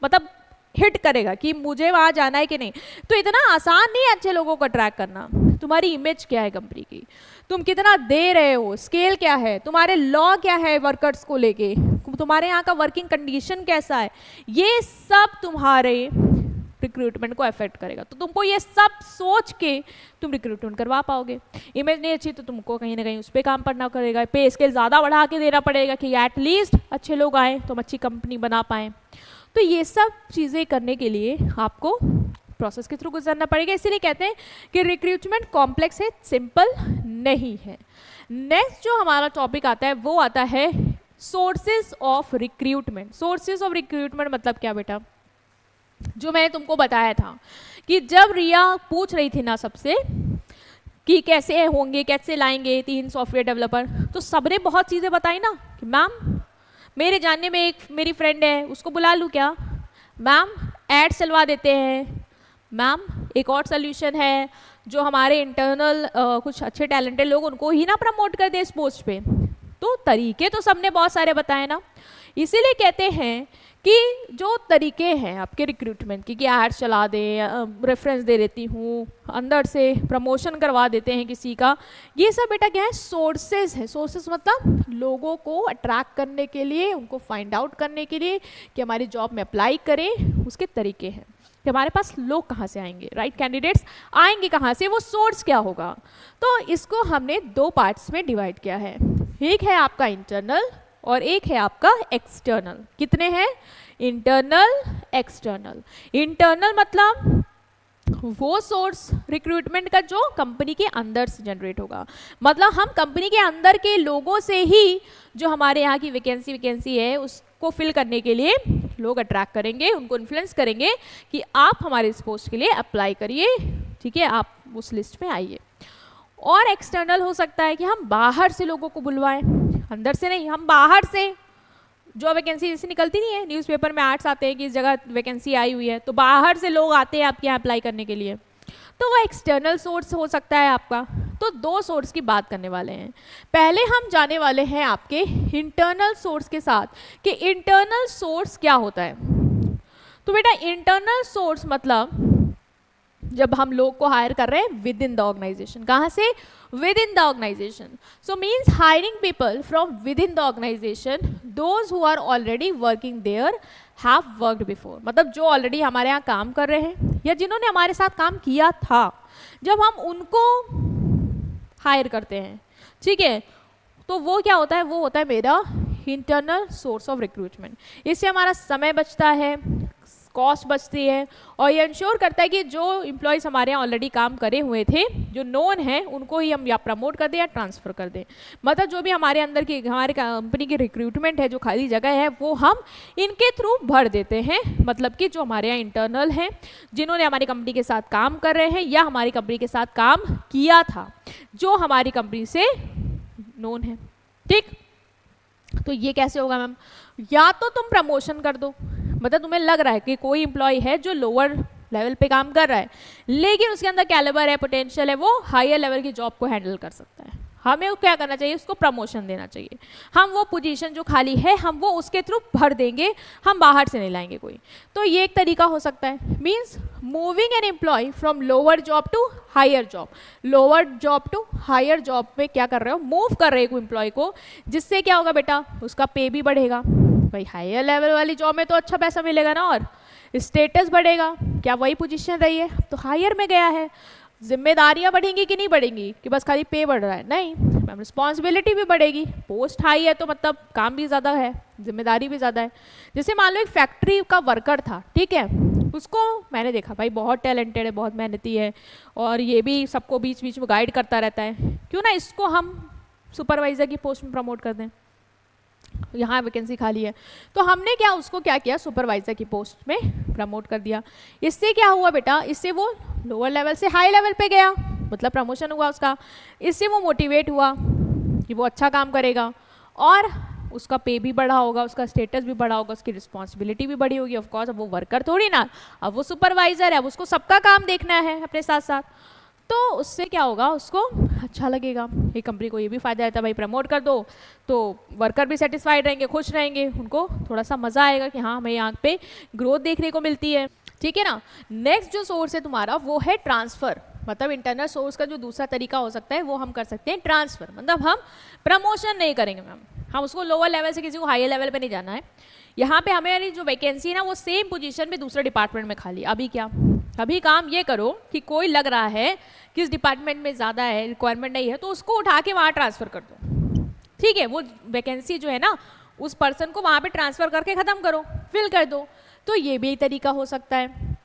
मतलब हिट करेगा कि मुझे वहाँ जाना है कि नहीं। तो इतना आसान नहीं है अच्छे लोगों को अट्रैक्ट करना। तुम्हारी इमेज क्या है कंपनी की, तुम कितना दे रहे हो, स्केल क्या है, तुम्हारे लॉ क्या है वर्कर्स को लेके, तुम्हारे यहाँ का वर्किंग कंडीशन कैसा है, ये सब तुम्हारे रिक्रूटमेंट को अफेक्ट करेगा। तो तुमको ये सब सोच के तुम रिक्रूटमेंट करवा पाओगे। इमेज नहीं अच्छी तो तुमको कहीं ना कहीं उस पर काम करना पड़ेगा, पे स्केल ज़्यादा बढ़ा के देना पड़ेगा कि एटलीस्ट अच्छे लोग आए तो हम अच्छी कंपनी बना पाएँ। तो ये सब चीज़ें करने के लिए आपको प्रोसेस के थ्रू गुजरना पड़ेगा, इसीलिए कहते हैं कि रिक्रूटमेंट कॉम्प्लेक्स है, सिंपल नहीं है। नेक्स्ट जो हमारा टॉपिक आता है वो आता है sources of recruitment. Sources of recruitment मतलब क्या बेटा? जो मैंने तुमको बताया था कि जब रिया पूछ रही थी ना सबसे कि कैसे होंगे, कैसे लाएंगे 3 सॉफ्टवेयर डेवलपर, तो सबने बहुत चीज़ें बताई ना कि मैम मेरे जानने में एक मेरी फ्रेंड है उसको बुला लूँ क्या, मैम ऐड चलवा देते हैं, मैम एक और सोल्यूशन है जो हमारे इंटरनल कुछ अच्छे टैलेंटेड लोग उनको ही ना प्रमोट कर दे इस पोस्ट पे। तो तरीके तो सबने बहुत सारे बताए ना, इसीलिए कहते हैं कि जो तरीके हैं आपके रिक्रूटमेंट की कि ऐड चला दें, रेफरेंस दे देती हूँ, अंदर से प्रमोशन करवा देते हैं किसी का, ये सब बेटा क्या है? सोर्सेज है। सोर्सेज मतलब लोगों को अट्रैक्ट करने के लिए, उनको फाइंड आउट करने के लिए कि हमारी जॉब में अप्लाई करें, उसके तरीके हैं कि हमारे पास लोग कहाँ से आएंगे, राइट कैंडिडेट्स आएंगे कहाँ से, वो सोर्स क्या होगा। तो इसको हमने 2 पार्ट्स में डिवाइड किया है, एक है आपका इंटरनल और एक है आपका एक्सटर्नल। कितने हैं? Internal, external. इंटरनल मतलब वो सोर्स रिक्रूटमेंट का जो कंपनी के अंदर से जनरेट होगा, मतलब हम कंपनी के अंदर के लोगों से ही जो हमारे यहाँ की वैकेंसी है उसको फिल करने के लिए लोग अट्रैक्ट करेंगे, उनको इन्फ्लुएंस करेंगे कि आप हमारे इस पोस्ट के लिए अप्लाई करिए, ठीक है, आप उस लिस्ट में आइए। और एक्सटर्नल हो सकता है कि हम बाहर से लोगों को बुलवाएं, अंदर से नहीं, हम बाहर से जो वैकेंसी जैसे निकलती नहीं है, न्यूज़पेपर में आर्ट्स आते हैं कि इस जगह वैकेंसी आई हुई है, तो बाहर से लोग आते हैं आपके यहाँ अप्लाई करने के लिए, तो वो एक्सटर्नल सोर्स हो सकता है आपका। तो 2 सोर्स की बात करने वाले हैं। पहले हम जाने वाले हैं आपके इंटरनल सोर्स के साथ कि इंटरनल सोर्स क्या होता है। तो बेटा इंटरनल सोर्स मतलब जब हम लोग को हायर कर रहे हैं विद इन द ऑर्गेनाइजेशन, कहाँ से? Within the organisation. So means hiring people from within the organisation, those who are already working there have worked before, मतलब जो ऑलरेडी हमारे यहाँ काम कर रहे हैं या जिन्होंने हमारे साथ काम किया था, जब हम उनको हायर करते हैं, ठीक है, तो वो क्या होता है? वो होता है मेरा इंटरनल सोर्स ऑफ रिक्रूटमेंट। इससे हमारा समय बचता है, कॉस्ट बचती है और ये इंश्योर करता है कि जो एम्प्लॉयज़ हमारे यहाँ ऑलरेडी काम करे हुए थे, जो नोन हैं, उनको ही हम या प्रमोट कर दें या ट्रांसफ़र कर दें। मतलब जो भी हमारे अंदर की हमारे कंपनी की रिक्रूटमेंट है, जो खाली जगह है, वो हम इनके थ्रू भर देते हैं। मतलब कि जो हमारे यहाँ इंटरनल हैं, जिन्होंने हमारी कंपनी के साथ काम कर रहे हैं या हमारी कंपनी के साथ काम किया था, जो हमारी कंपनी से नोन है, ठीक। तो ये कैसे होगा मैम? या तो तुम प्रमोशन कर दो, मतलब तुम्हें लग रहा है कि कोई एम्प्लॉय है जो लोअर लेवल पे काम कर रहा है लेकिन उसके अंदर कैलिबर है, पोटेंशियल है, वो हायर लेवल की जॉब को हैंडल कर सकता है, हमें क्या करना चाहिए, उसको प्रमोशन देना चाहिए। हम वो पोजीशन जो खाली है हम वो उसके थ्रू भर देंगे, हम बाहर से नहीं लाएंगे कोई। तो ये एक तरीका हो सकता है, means moving an employee from lower job to higher job. Lower job to higher job में क्या कर रहे हो, मूव कर रहे हो एम्प्लॉय को, जिससे क्या होगा बेटा, उसका पे भी बढ़ेगा। भाई हायर लेवल वाली जॉब में तो अच्छा पैसा मिलेगा ना, और स्टेटस बढ़ेगा। क्या वही पोजीशन रही है, तो हायर में गया है। जिम्मेदारियां बढ़ेंगी कि नहीं बढ़ेंगी, कि बस खाली पे बढ़ रहा है, नहीं, मैम रिस्पॉन्सिबिलिटी भी बढ़ेगी। पोस्ट हाई है तो मतलब काम भी ज़्यादा है, जिम्मेदारी भी ज़्यादा है। जैसे मान लो एक फैक्ट्री का वर्कर था, ठीक है, उसको मैंने देखा भाई बहुत टैलेंटेड है, बहुत मेहनती है, और ये भी सबको बीच बीच में गाइड करता रहता है, क्यों ना इसको हम सुपरवाइजर की पोस्ट में प्रमोट कर दें, यहाँ वैकेंसी खाली है। तो हमने क्या उसको क्या किया, सुपरवाइजर की पोस्ट में प्रमोट कर दिया। इससे क्या हुआ बेटा, इससे वो लोअर लेवल से हाई लेवल पे गया, मतलब प्रमोशन हुआ उसका। इससे वो मोटिवेट हुआ कि वो अच्छा काम करेगा, और उसका पे भी बढ़ा होगा, उसका स्टेटस भी बढ़ा होगा, उसकी रिस्पॉन्सिबिलिटी भी बढ़ी होगी। ऑफकोर्स अब वो वर्कर थोड़ी ना, अब वो सुपरवाइजर है, अब उसको सबका काम देखना है अपने साथ साथ। तो उससे क्या होगा, उसको अच्छा लगेगा। ये कंपनी को ये भी फायदा रहता है, भाई प्रमोट कर दो तो वर्कर भी सेटिस्फाइड रहेंगे, खुश रहेंगे, उनको थोड़ा सा मज़ा आएगा कि हाँ हमें यहाँ पे ग्रोथ देखने को मिलती है, ठीक है ना। नेक्स्ट जो सोर्स है तुम्हारा वो है ट्रांसफ़र, मतलब इंटरनल सोर्स का जो दूसरा तरीका हो सकता है वो हम कर सकते हैं ट्रांसफ़र। मतलब हम प्रमोशन नहीं करेंगे मैम, हम उसको लोअर लेवल से किसी को हायर लेवल पे नहीं जाना है। यहाँ पे हमें जो वैकेंसी है ना वो सेम पोजीशन में दूसरे डिपार्टमेंट में खाली। अभी क्या, अभी काम ये करो कि कोई लग रहा है कि इस डिपार्टमेंट में ज़्यादा है, रिक्वायरमेंट नहीं है, तो उसको उठा के वहाँ ट्रांसफ़र कर दो, ठीक है। वो वैकेंसी जो है ना उस पर्सन को वहाँ पे ट्रांसफ़र करके ख़त्म करो, फिल कर दो। तो ये भी एक तरीका हो सकता है,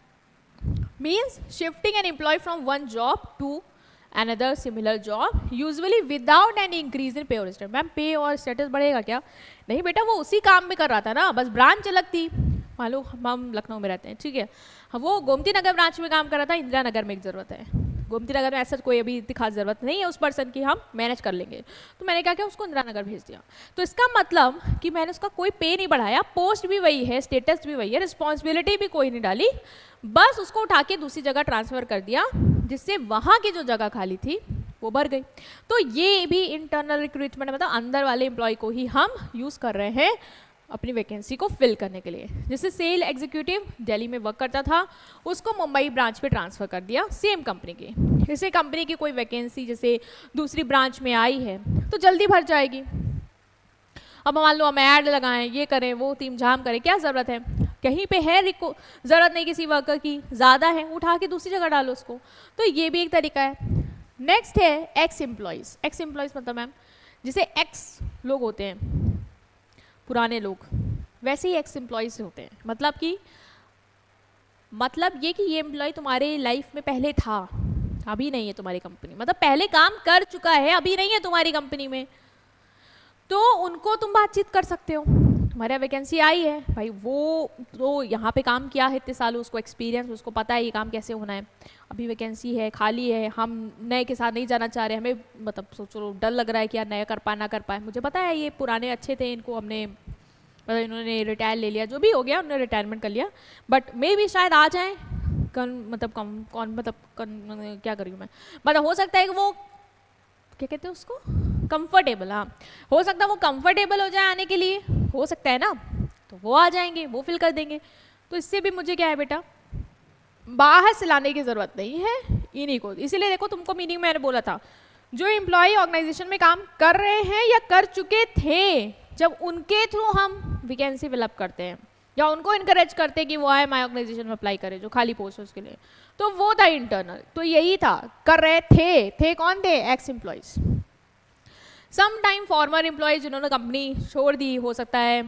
means shifting an employee from one job to another similar job, usually without any increase in pay और स्टेटस। मैम पे और स्टेटस बढ़ेगा क्या, नहीं बेटा, वो उसी काम में कर रहा था ना, बस ब्रांच अलग थी। मान लो हम लखनऊ में रहते हैं, ठीक है, वो गोमती नगर ब्रांच में काम कर रहा था, इंदिरा नगर में एक ज़रूरत है। गोमती नगर में ऐसा कोई अभी इतनी खास ज़रूरत नहीं है उस पर्सन की, हम मैनेज कर लेंगे। तो मैंने क्या किया, उसको इंदिरा नगर भेज दिया। तो इसका मतलब कि मैंने उसका कोई पे नहीं बढ़ाया, पोस्ट भी वही है, स्टेटस भी वही है, रिस्पॉन्सिबिलिटी भी कोई नहीं डाली, बस उसको उठा के दूसरी जगह ट्रांसफ़र कर दिया, जिससे वहाँ की जो जगह खाली थी वो भर गई। तो ये भी इंटरनल रिक्रूटमेंट, मतलब अंदर वाले एम्प्लॉय को ही हम यूज़ कर रहे हैं अपनी वैकेंसी को फिल करने के लिए। जैसे सेल एग्जीक्यूटिव दिल्ली में वर्क करता था, उसको मुंबई ब्रांच पे ट्रांसफ़र कर दिया, सेम कंपनी की। जैसे कंपनी की कोई वैकेंसी जैसे दूसरी ब्रांच में आई है तो जल्दी भर जाएगी। अब मान लो हम ऐड लगाएं, ये करें, वो टीम झाम करें, क्या ज़रूरत है, कहीं पे है ज़रूरत नहीं किसी वर्कर की, ज़्यादा है, उठा के दूसरी जगह डालो उसको। तो ये भी एक तरीका है। नेक्स्ट है एक्स एम्प्लॉयज़। एक्स एम्प्लॉयज़ मतलब मैम जैसे एक्स लोग होते हैं, पुराने लोग, वैसे ही एक्स एम्प्लॉयज़ होते हैं। मतलब ये कि ये एम्प्लॉय तुम्हारे लाइफ में पहले था, अभी नहीं है तुम्हारी कंपनी, मतलब पहले काम कर चुका है, अभी नहीं है तुम्हारी कंपनी में, तो उनको तुम बातचीत कर सकते हो। तुम्हारे वैकेंसी आई है भाई, वो तो यहाँ पे काम किया है इतने सालों, उसको एक्सपीरियंस, उसको पता है ये काम कैसे होना है, अभी वैकेंसी है, खाली है, हम नए के साथ नहीं जाना चाह रहे, हमें मतलब सोचो डर लग रहा है कि यार नया कर पाए ना कर पाए, मुझे पता है ये पुराने अच्छे थे, इनको हमने मतलब इन्होंने रिटायर ले लिया, जो भी हो गया उन्होंने रिटायरमेंट कर लिया, बट मे भी शायद आ जाएँ, क्या करूँ मैं, मतलब हो सकता है कि वो क्या कहते हैं उसको, कंफर्टेबल, हाँ हो सकता है वो कंफर्टेबल हो जाए आने के लिए, हो सकता है ना, तो वो आ जाएंगे, वो फिल कर देंगे। तो इससे भी मुझे क्या है बेटा, बाहर से लाने की ज़रूरत नहीं है इन्हीं को। इसीलिए देखो तुमको मीनिंग मैंने बोला था, जो एम्प्लॉय ऑर्गेनाइजेशन में काम कर रहे हैं या कर चुके थे, जब उनके थ्रू हम वैकेंसी फिलअप करते हैं या उनको इनकरेज करते हैं कि वो आए माई ऑर्गेनाइजेशन में अप्लाई करें जो खाली पोस्ट है उसके लिए, तो वो था इंटरनल। तो यही था, कर रहे थे कौन थे, ex employees. Some time former employees जिन्होंने कंपनी छोड़ दी, हो सकता है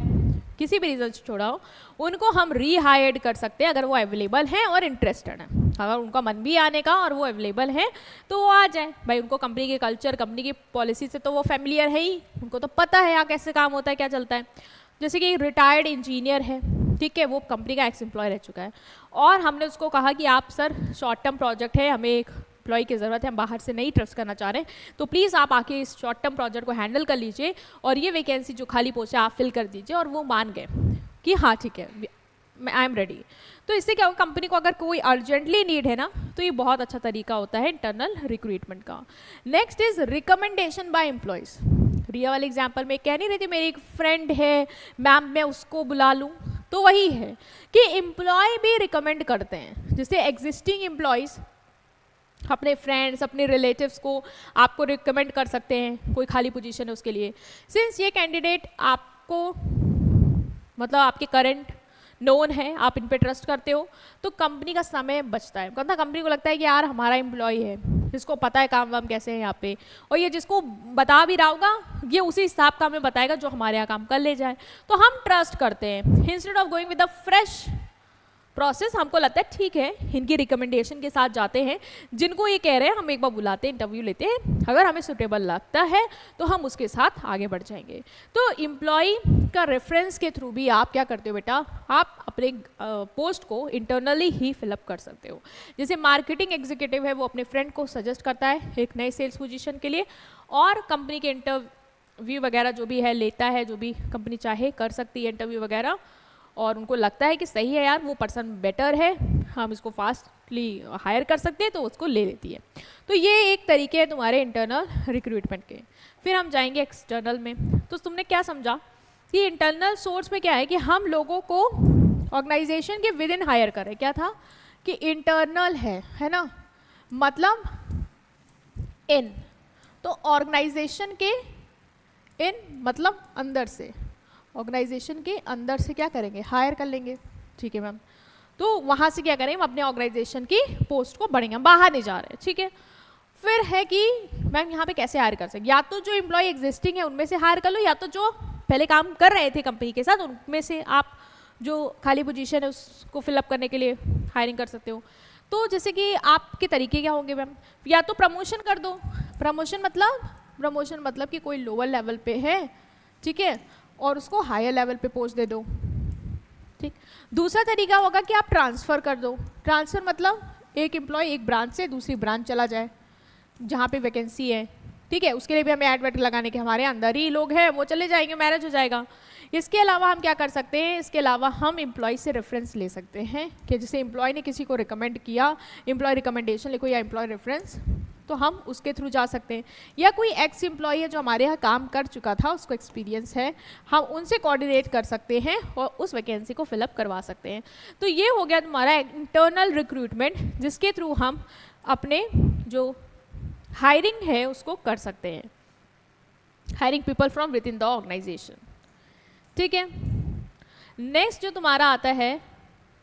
किसी भी रीज़न से छोड़ा हो, उनको हम रीहायर्ड कर सकते हैं अगर वो अवेलेबल हैं और इंटरेस्टेड हैं। अगर उनका मन भी आने का और वो अवेलेबल हैं तो वो आ जाए। भाई उनको कंपनी के कल्चर, कंपनी की पॉलिसी से तो वो फैमिलियर है ही, उनको तो पता है यहाँ कैसे काम होता है, क्या चलता है। जैसे कि रिटायर्ड इंजीनियर है, ठीक है, वो कंपनी का एक्स एम्प्लॉय रह चुका है और हमने उसको कहा कि आप सर शॉर्ट टर्म प्रोजेक्ट है, हमें एक एम्प्लॉय की ज़रूरत है, हम बाहर से नहीं ट्रस्ट करना चाह रहे हैं, तो प्लीज़ आप आके इस शॉर्ट टर्म प्रोजेक्ट को हैंडल कर लीजिए और ये वैकेंसी जो खाली पोस्ट है आप फिल कर दीजिए। और वो मान गए कि हाँ ठीक है, आई एम रेडी। तो इससे क्या होगा, कंपनी को अगर कोई अर्जेंटली नीड है ना, तो ये बहुत अच्छा तरीका होता है इंटरनल रिक्रूटमेंट का। Next is recommendation by employees. Riya वाले एग्जाम्पल में कह नहीं रही थी मेरी एक फ्रेंड है मैम मैं उसको बुला लूँ, तो वही है कि एम्प्लॉय भी रिकमेंड करते हैं, जैसे एग्जिस्टिंग एम्प्लॉयज अपने फ्रेंड्स अपने रिलेटिव्स को आपको रिकमेंड कर सकते हैं, कोई खाली पोजीशन है उसके लिए। सिंस ये कैंडिडेट आपको मतलब आपके करंट नोन है, आप इन पे ट्रस्ट करते हो, तो कंपनी का समय बचता है। मतलब कंपनी को लगता है कि यार हमारा एम्प्लॉय है जिसको पता है काम वाम कैसे है यहाँ पे, और ये जिसको बता भी रहा होगा ये उसी हिसाब का हमें बताएगा जो हमारे यहाँ काम कर ले जाए, तो हम ट्रस्ट करते हैं। Instead of going with a fresh process, हमको लगता है ठीक है इनकी रिकमेंडेशन के साथ जाते हैं, जिनको ये कह रहे हैं हम एक बार बुलाते हैं, इंटरव्यू लेते हैं, अगर हमें सुटेबल लगता है तो हम उसके साथ आगे बढ़ जाएंगे। तो एम्प्लॉय का रेफरेंस के थ्रू भी आप क्या करते हो बेटा, आप अपने पोस्ट को इंटरनली ही फिलअप कर सकते हो। जैसे मार्केटिंग एग्जीक्यूटिव है वो अपने फ्रेंड को सजेस्ट करता है एक नए सेल्स पोजीशन के लिए, और कंपनी के इंटरव्यू वगैरह जो भी है लेता है, जो भी कंपनी चाहे कर सकती है इंटरव्यू वगैरह, और उनको लगता है कि सही है यार वो पर्सन बेटर है, हम इसको फास्टली हायर कर सकते हैं, तो उसको ले लेती है। तो ये एक तरीके है तुम्हारे इंटरनल रिक्रूटमेंट के। फिर हम जाएंगे एक्सटर्नल में। तो तुमने क्या समझा कि इंटरनल सोर्स में क्या है कि हम लोगों को ऑर्गेनाइजेशन के विद इन हायर करें। क्या था कि इंटरनल है ना, मतलब इन, तो ऑर्गेनाइजेशन के इन मतलब अंदर से, ऑर्गेनाइजेशन के अंदर से क्या करेंगे, हायर कर लेंगे। ठीक है मैम, तो वहाँ से क्या करेंगे, हम अपने ऑर्गेनाइजेशन की पोस्ट को बढ़ेंगे, हम बाहर नहीं जा रहे। ठीक है, फिर है कि मैम यहाँ पे कैसे हायर कर सकते, या तो जो एम्प्लॉय एग्जिस्टिंग है उनमें से हायर कर लो, या तो जो पहले काम कर रहे थे कंपनी के साथ उनमें से आप जो खाली पोजीशन है उसको फिलअप करने के लिए हायरिंग कर सकते हो। तो जैसे कि आपके तरीके क्या होंगे मैम, या तो प्रमोशन कर दो, प्रमोशन मतलब कि कोई लोअर लेवल पे है, ठीक है, और उसको हायर लेवल पे पोस्ट दे दो। ठीक, दूसरा तरीका होगा कि आप ट्रांसफ़र कर दो। ट्रांसफ़र मतलब एक एम्प्लॉय एक ब्रांच से दूसरी ब्रांच चला जाए जहाँ पे वैकेंसी है। ठीक है, उसके लिए भी हमें एडवर्ट लगाने के हमारे अंदर ही लोग हैं, वो चले जाएंगे, मैनेज हो जाएगा। इसके अलावा हम क्या कर सकते हैं, इसके अलावा हम एम्प्लॉय से रेफरेंस ले सकते हैं कि जैसे एम्प्लॉय ने किसी को रिकमेंड किया, एम्प्लॉय रिकमेंडेशन लिखो या एम्प्लॉय रेफरेंस, तो हम उसके थ्रू जा सकते हैं। या कोई एक्स एम्प्लॉय है जो हमारे यहाँ काम कर चुका था, उसको एक्सपीरियंस है, हम उनसे कोऑर्डिनेट कर सकते हैं और उस वैकेंसी को फिलअप करवा सकते हैं। तो ये हो गया तुम्हारा इंटरनल रिक्रूटमेंट, जिसके थ्रू हम अपने जो हायरिंग है उसको कर सकते हैं, hiring people from within the organisation. ठीक है, नेक्स्ट जो तुम्हारा आता है,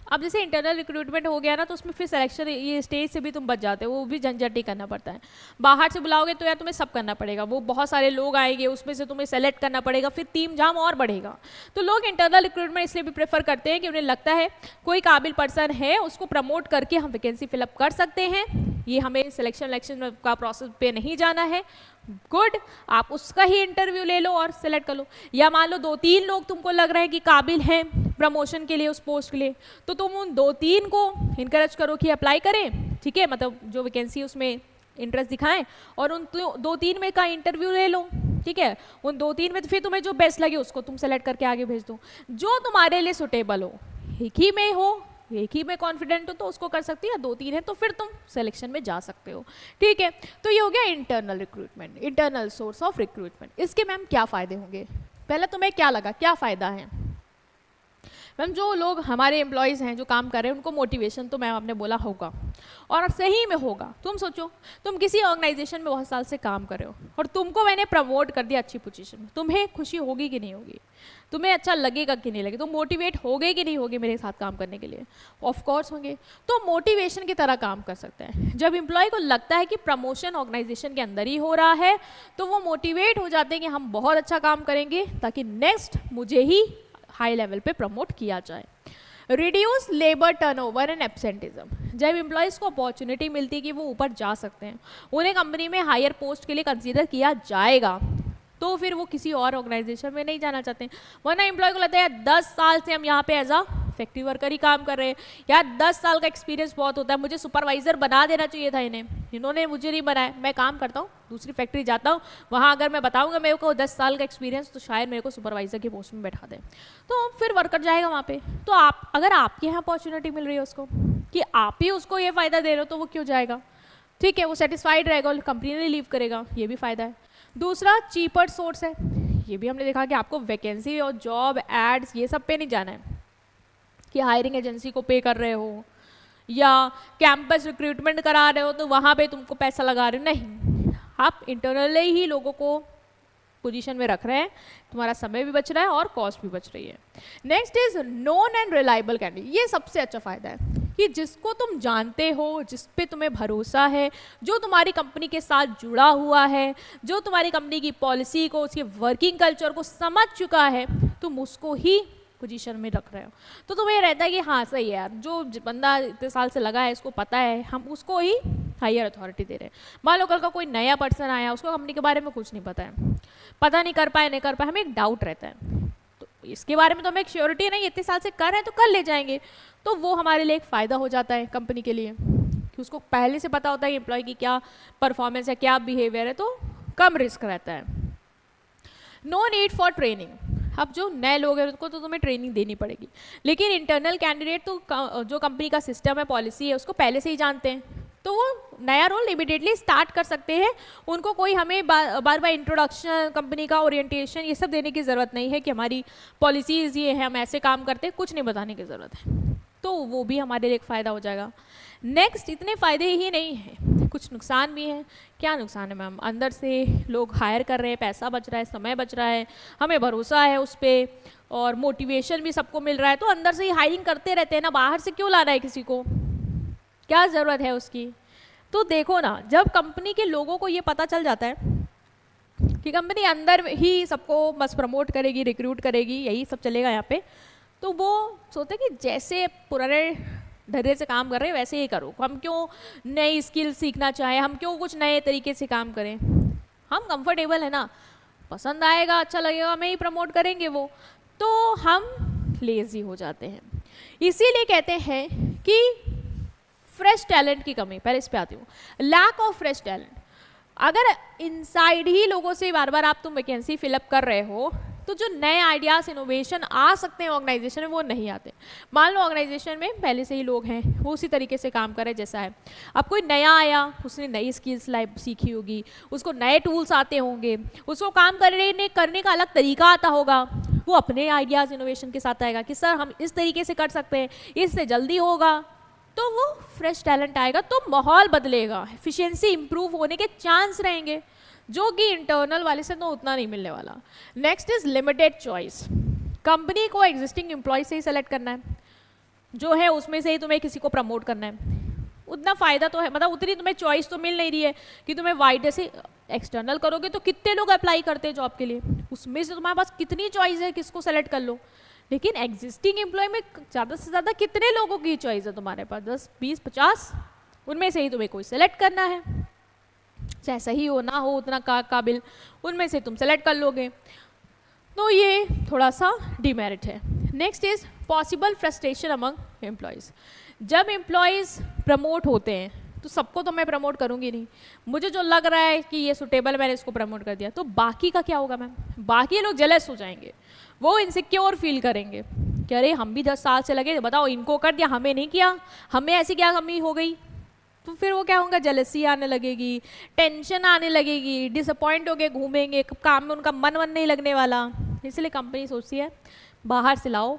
अब जैसे इंटरनल रिक्रूटमेंट हो गया ना, तो उसमें फिर सिलेक्शन ये स्टेज से भी तुम बच जाते हो, वो भी झंझट ही करना पड़ता है। बाहर से बुलाओगे तो यार तुम्हें सब करना पड़ेगा, वो बहुत सारे लोग आएंगे, उसमें से तुम्हें सेलेक्ट करना पड़ेगा, फिर टीम जाम और बढ़ेगा। तो लोग इंटरनल रिक्रूटमेंट इसलिए भी प्रेफर करते हैं कि उन्हें लगता है कोई काबिल पर्सन है, उसको प्रमोट करके हम वैकेंसी फिलअप कर सकते हैं, ये हमें सिलेक्शन का प्रोसेस पे नहीं जाना है। गुड, आप उसका ही इंटरव्यू ले लो और सिलेक्ट कर लो। या मान लो 2-3 लोग तुमको लग रहा है कि काबिल हैं प्रमोशन के लिए, उस पोस्ट के लिए, तो तुम उन 2-3 को इनकरेज करो कि अप्लाई करें। ठीक है, मतलब जो वैकेंसी उसमें इंटरेस्ट दिखाएं, और उन 2-3 में का इंटरव्यू ले लो। ठीक है, उन 2-3 में तो फिर तुम्हें जो बेस्ट लगे उसको तुम सेलेक्ट करके आगे भेज दो, जो तुम्हारे लिए सुटेबल हो। एक ही में हो, एक ही में कॉन्फिडेंट हो तो उसको कर सकते हो, या 2-3 है तो फिर तुम सिलेक्शन में जा सकते हो। ठीक है, तो ये हो गया internal recruitment, internal source of recruitment. इसके मैम क्या फ़ायदे होंगे, पहले तुम्हें क्या लगा क्या फ़ायदा है मैम? जो लोग हमारे एम्प्लॉयज़ हैं जो काम कर रहे हैं उनको मोटिवेशन तो मैम आपने बोला होगा, और सही में होगा। तुम सोचो, तुम किसी ऑर्गेनाइजेशन में बहुत साल से काम कर रहे हो और तुमको मैंने प्रमोट कर दिया अच्छी पोजीशन में, तुम्हें खुशी होगी कि नहीं होगी, तुम्हें अच्छा लगेगा कि नहीं लगेगा, तुम मोटिवेट होगे कि नहीं होगे मेरे साथ काम करने के लिए? ऑफ कोर्स होंगे। तो मोटिवेशन की तरह काम कर सकते हैं। जब एम्प्लॉय को लगता है कि प्रमोशन ऑर्गेनाइजेशन के अंदर ही हो रहा है, तो वो मोटिवेट हो जाते हैं कि हम बहुत अच्छा काम करेंगे ताकि नेक्स्ट मुझे ही हाई लेवल पे प्रमोट किया जाए। Reduce labour turnover and absenteeism, जब एम्प्लॉयज़ को अपॉर्चुनिटी मिलती है कि वो ऊपर जा सकते हैं, उन्हें कंपनी में हायर पोस्ट के लिए कंसीडर किया जाएगा, तो फिर वो किसी और ऑर्गेनाइजेशन में नहीं जाना चाहते हैं। वरना एम्प्लॉय को लगता है 10 साल से हम यहाँ पे एज अ फैक्ट्री वर्कर ही काम कर रहे हैं। यार 10 साल का एक्सपीरियंस बहुत होता है, मुझे सुपरवाइजर बना देना चाहिए था इन्हें, इन्होंने मुझे नहीं बनाया। मैं काम करता हूँ, दूसरी फैक्ट्री जाता हूँ, वहाँ अगर मैं बताऊँगा मेरे को 10 साल का एक्सपीरियंस, तो शायद मेरे को सुपरवाइजर की पोस्ट में बैठा दें, तो फिर वर्कर जाएगा वहाँ पे। तो आप अगर आपके यहाँ अपॉर्चुनिटी मिल रही है उसको कि आप ही उसको ये फ़ायदा दे रहे हो, तो वो क्यों जाएगा? ठीक है, वो सेटिस्फाइड रहेगा, कंपनी नहीं लीव करेगा, ये भी फ़ायदा है। दूसरा चीपर सोर्स है, ये भी हमने देखा कि आपको वैकेंसी और जॉब एड्स ये सब पे नहीं जाना है कि हायरिंग एजेंसी को पे कर रहे हो या कैंपस रिक्रूटमेंट करा रहे हो तो वहाँ पे तुमको पैसा लगा रहे हो, नहीं, आप इंटरनली ही लोगों को पोजीशन में रख रहे हैं, तुम्हारा समय भी बच रहा है और कॉस्ट भी बच रही है। Next is known and reliable candidate, ये सबसे अच्छा फायदा है कि जिसको तुम जानते हो, जिस पे तुम्हें भरोसा है, जो तुम्हारी कंपनी के साथ जुड़ा हुआ है, जो तुम्हारी कंपनी की पॉलिसी को, उसके वर्किंग कल्चर को समझ चुका है, तुम उसको ही पोजीशन में रख रहे हो। तो तुम्हें रहता है कि हाँ सही है यार, जो बंदा इतने साल से लगा है, इसको पता है, हम उसको ही हायर अथॉरिटी दे रहे हैं। मान लो कल का कोई नया पर्सन आया, उसको कंपनी के बारे में कुछ नहीं पता है, पता नहीं कर पाए नहीं कर पाए, हमें एक डाउट रहता है, तो इसके बारे में तो हमें एक श्योरिटी नहीं, इतने साल से कर रहे हैं तो कर ले जाएंगे, तो वो हमारे लिए एक फ़ायदा हो जाता है कंपनी के लिए कि उसको पहले से पता होता है कि एम्प्लॉय की क्या परफॉर्मेंस है, क्या बिहेवियर है, तो कम रिस्क रहता है। नो नीड फॉर ट्रेनिंग, अब जो नए लोग हैं उनको तो तुम्हें ट्रेनिंग देनी पड़ेगी, लेकिन इंटरनल कैंडिडेट तो जो कंपनी का सिस्टम है, पॉलिसी है, उसको पहले से ही जानते हैं, तो वो नया रोल इमीडिएटली स्टार्ट कर सकते हैं। उनको कोई हमें बार बार इंट्रोडक्शन, कंपनी का ओरिएंटेशन, ये सब देने की ज़रूरत नहीं है कि हमारी पॉलिसीज़ ये है, हम ऐसे काम करते हैं, कुछ नहीं बताने की ज़रूरत है, तो वो भी हमारे लिए एक फ़ायदा हो जाएगा। नेक्स्ट, इतने फ़ायदे ही नहीं हैं, कुछ नुकसान भी हैं। क्या नुकसान है मैम? अंदर से लोग हायर कर रहे हैं, पैसा बच रहा है, समय बच रहा है, हमें भरोसा है उस पर, और मोटिवेशन भी सबको मिल रहा है, तो अंदर से ही हायरिंग करते रहते हैं ना, बाहर से क्यों लाना है किसी को, क्या ज़रूरत है उसकी? तो देखो ना, जब कंपनी के लोगों को ये पता चल जाता है कि कंपनी अंदर ही सबको बस प्रमोट करेगी, रिक्रूट करेगी, यही सब चलेगा यहाँ पे, तो वो सोचते कि जैसे पुराने ढर्रे से काम कर रहे हैं वैसे ही करो, हम क्यों नई स्किल सीखना चाहें, हम क्यों कुछ नए तरीके से काम करें, हम कंफर्टेबल है ना, पसंद आएगा, अच्छा लगेगा, हमें ही प्रमोट करेंगे वो, तो हम लेजी हो जाते हैं। इसीलिए कहते हैं कि फ्रेश टैलेंट की कमी, पहले इस पे आती हूँ, लैक ऑफ फ्रेश टैलेंट। अगर इनसाइड ही लोगों से बार बार तुम वैकेंसी फिलअप कर रहे हो, तो जो नए आइडियाज़, इनोवेशन आ सकते हैं ऑर्गेनाइजेशन में, वो नहीं आते। मान लो ऑर्गेनाइजेशन में पहले से ही लोग हैं, वो उसी तरीके से काम कर रहे जैसा है, अब कोई नया आया, उसने नई स्किल्स लाइफ सीखी होगी, उसको नए टूल्स आते होंगे, उसको काम करने का अलग तरीका आता होगा, वो अपने आइडियाज़, इनोवेशन के साथ आएगा कि सर हम इस तरीके से कर सकते हैं, इससे जल्दी होगा, तो वो फ्रेश टैलेंट आएगा, तो माहौल बदलेगा, एफिशिएंसी इंप्रूव होने के चांस रहेंगे, जो कि इंटरनल वाले से तो उतना नहीं मिलने वाला। Next is limited choice, company को एग्जिस्टिंग एम्प्लॉय से ही सेलेक्ट करना है, जो है उसमें से ही तुम्हें किसी को प्रमोट करना है, उतना फ़ायदा तो है, मतलब उतनी तुम्हें चॉइस तो मिल नहीं रही है कि तुम्हें वाइड, जैसे एक्सटर्नल करोगे तो कितने लोग अप्लाई करते हैं जॉब के लिए, उसमें से तुम्हारे पास कितनी चॉइस है, किसको सेलेक्ट कर लो, लेकिन एग्जिस्टिंग एम्प्लॉय में ज़्यादा से ज़्यादा कितने लोगों की चॉइस है तुम्हारे पास, 10, 20, 50, उनमें से ही तुम्हें कोई सेलेक्ट करना है, चाहे सही हो ना हो उतना काबिल, उनमें से तुम सेलेक्ट कर लोगे, तो ये थोड़ा सा डिमेरिट है। Next is possible frustration among employees, जब एम्प्लॉयज़ प्रमोट होते हैं तो सबको तो मैं प्रमोट करूँगी नहीं, मुझे जो लग रहा है कि ये सुटेबल, मैंने इसको प्रमोट कर दिया, तो बाकी का क्या होगा मैम? बाकी लोग जेलस हो जाएंगे, वो इनसिक्योर फील करेंगे कि अरे हम भी 10 साल से लगे, बताओ इनको कर दिया, हमें नहीं किया, हमें ऐसी क्या कमी हो गई, तो फिर वो क्या होगा, जेलसी आने लगेगी, टेंशन आने लगेगी, डिसअपॉइंट होके घूमेंगे, काम में उनका मन नहीं लगने वाला। इसलिए कंपनी सोचती है बाहर से लाओ,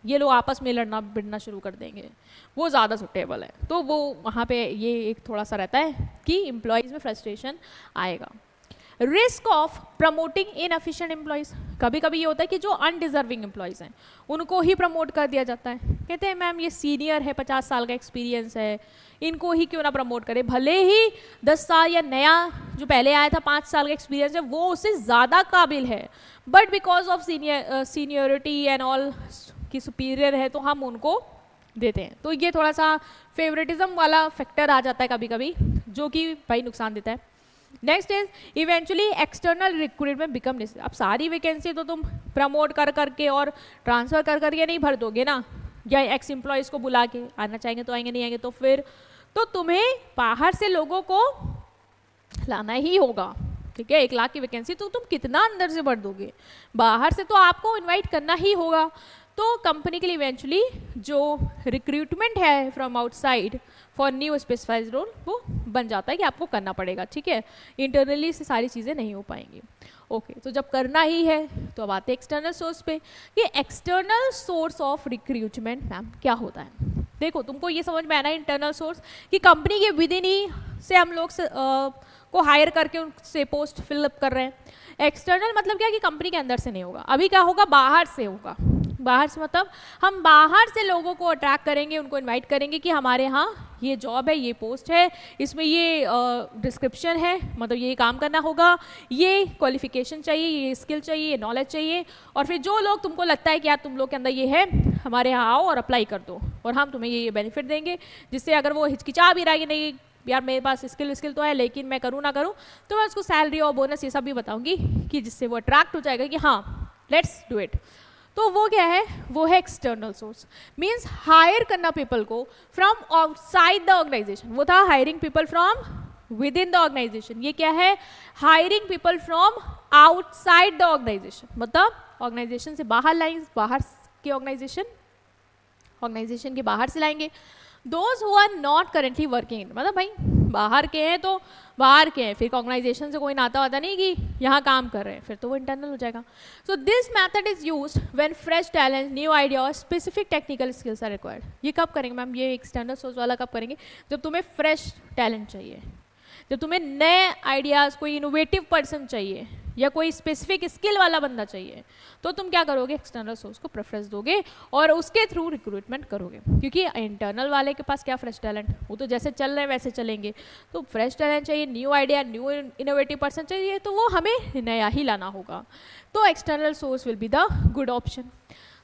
ये लोग आपस में लड़ना भिड़ना शुरू कर देंगे, वो ज़्यादा सुटेबल है, तो वो वहाँ पे ये एक थोड़ा सा रहता है कि एम्प्लॉयज़ में फ्रस्ट्रेशन आएगा। Risk of promoting inefficient employees, कभी कभी ये होता है कि जो अनडिजर्विंग एम्प्लॉयज़ हैं उनको ही प्रमोट कर दिया जाता है, कहते हैं मैम ये सीनियर है, 50 साल का एक्सपीरियंस है, इनको ही क्यों ना प्रमोट करें, भले ही 10 साल या नया जो पहले आया था 5 साल का एक्सपीरियंस है वो उससे ज़्यादा काबिल है, but because of seniority and all की सुपीरियर है तो हम उनको देते हैं, तो ये थोड़ा सा फेवरेटिज्म वाला फैक्टर आ जाता है कभी कभी, जो कि भाई नुकसान देता है। Next is eventually external recruitment become necessary, अब सारी वैकेंसी तो तुम प्रमोट कर करके और ट्रांसफ़र कर करके नहीं भर दोगे ना, या एक्स एम्प्लॉयज़ को बुला के, आना चाहेंगे तो आएंगे, नहीं आएंगे तो फिर, तो तुम्हें बाहर से लोगों को लाना ही होगा, ठीक है। 1 लाख की वैकेंसी तो तुम कितना अंदर से भर दोगे, बाहर से तो आपको इनवाइट करना ही होगा। तो कंपनी के लिए इवेंचुअली जो रिक्रूटमेंट है from outside for new specified role वो बन जाता है कि आपको करना पड़ेगा, ठीक है। इंटरनली से सारी चीज़ें नहीं हो पाएंगी। ओके, तो जब करना ही है तो अब आते हैं एक्सटर्नल सोर्स पे। ये external source of recruitment ma'am क्या होता है? देखो, तुमको ये समझ में आना है इंटरनल सोर्स कि कंपनी के विद इन ही से हम लोग को हायर करके उनसे पोस्ट फिलअप कर रहे हैं। एक्सटर्नल मतलब क्या कि कंपनी के अंदर से नहीं होगा, अभी क्या होगा, बाहर से होगा। बाहर से मतलब हम बाहर से लोगों को अट्रैक्ट करेंगे, उनको इनवाइट करेंगे कि हमारे यहाँ ये जॉब है, ये पोस्ट है, इसमें ये डिस्क्रिप्शन है, मतलब ये काम करना होगा, ये क्वालिफिकेशन चाहिए, ये स्किल चाहिए, ये नॉलेज चाहिए, और फिर जो लोग तुमको लगता है कि यार तुम लोग के अंदर ये है, हमारे यहाँ आओ और अप्लाई कर दो, और हम तुम्हें ये बेनिफिट देंगे, जिससे अगर वो हिचकिचा भी रहा है कि नहीं यार मेरे पास स्किल तो है लेकिन मैं करूँ ना करूँ, तो मैं उसको सैलरी और बोनस ये सब भी बताऊंगी कि जिससे वो अट्रैक्ट हो जाएगा कि हाँ लेट्स डू इट। तो वो क्या है, वो है एक्सटर्नल सोर्स, मीन्स हायर करना पीपल को फ्रॉम आउटसाइड द ऑर्गेनाइजेशन। वो था hiring people from within the organisation, ये क्या है, hiring people from outside the organisation, मतलब ऑर्गेनाइजेशन से बाहर लाएंगे, बाहर के ऑर्गेनाइजेशन के बाहर से लाएंगे। Those who are not currently working, मतलब भाई बाहर के हैं तो बाहर के हैं, फिर ऑर्गेनाइजेशन से कोई नाता वाता नहीं कि यहाँ काम कर रहे हैं, फिर तो वो इंटरनल हो जाएगा। So this method is used when fresh talent, new idea और specific technical skills are required. ये कब करेंगे मैम, ये एक्सटर्नल सोर्स वाला कब करेंगे, जब तुम्हें फ्रेश टैलेंट चाहिए, जब तुम्हें नए आइडियाज़, कोई इनोवेटिव पर्सन चाहिए या कोई स्पेसिफिक स्किल वाला बंदा चाहिए, तो तुम क्या करोगे, एक्सटर्नल सोर्स को प्रेफरेंस दोगे और उसके थ्रू रिक्रूटमेंट करोगे। क्योंकि इंटरनल वाले के पास क्या फ्रेश टैलेंट, वो तो जैसे चल रहे हैं वैसे चलेंगे, तो फ्रेश टैलेंट चाहिए, new idea, new innovative person चाहिए, तो वो हमें नया ही लाना होगा। तो external source will be the good option.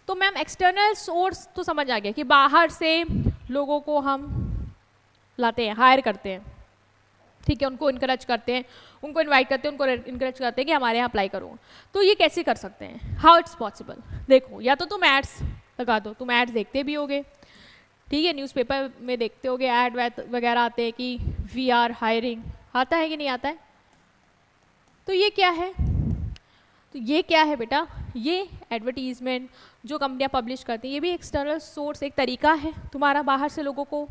तो मैम एक्सटर्नल सोर्स तो समझ आ गया कि बाहर से लोगों को हम लाते हैं, हायर करते हैं, ठीक है, उनको इनकरेज करते हैं, उनको इनवाइट करते हैं, उनको इनकरेज करते हैं कि हमारे यहाँ अप्लाई करो। तो ये कैसे कर सकते हैं, हाउ इट्स पॉसिबल? देखो, या तो तुम एड्स लगा दो, तुम एड्स देखते भी होगे, ठीक है, न्यूज़पेपर में देखते होगे एड वगैरह आते हैं कि वी आर हायरिंग, आता है कि नहीं आता है? तो ये क्या है, तो ये क्या है बेटा, ये एडवर्टीजमेंट जो कंपनियाँ पब्लिश करती हैं, ये भी एक्सटर्नल सोर्स, एक तरीका है तुम्हारा बाहर से लोगों को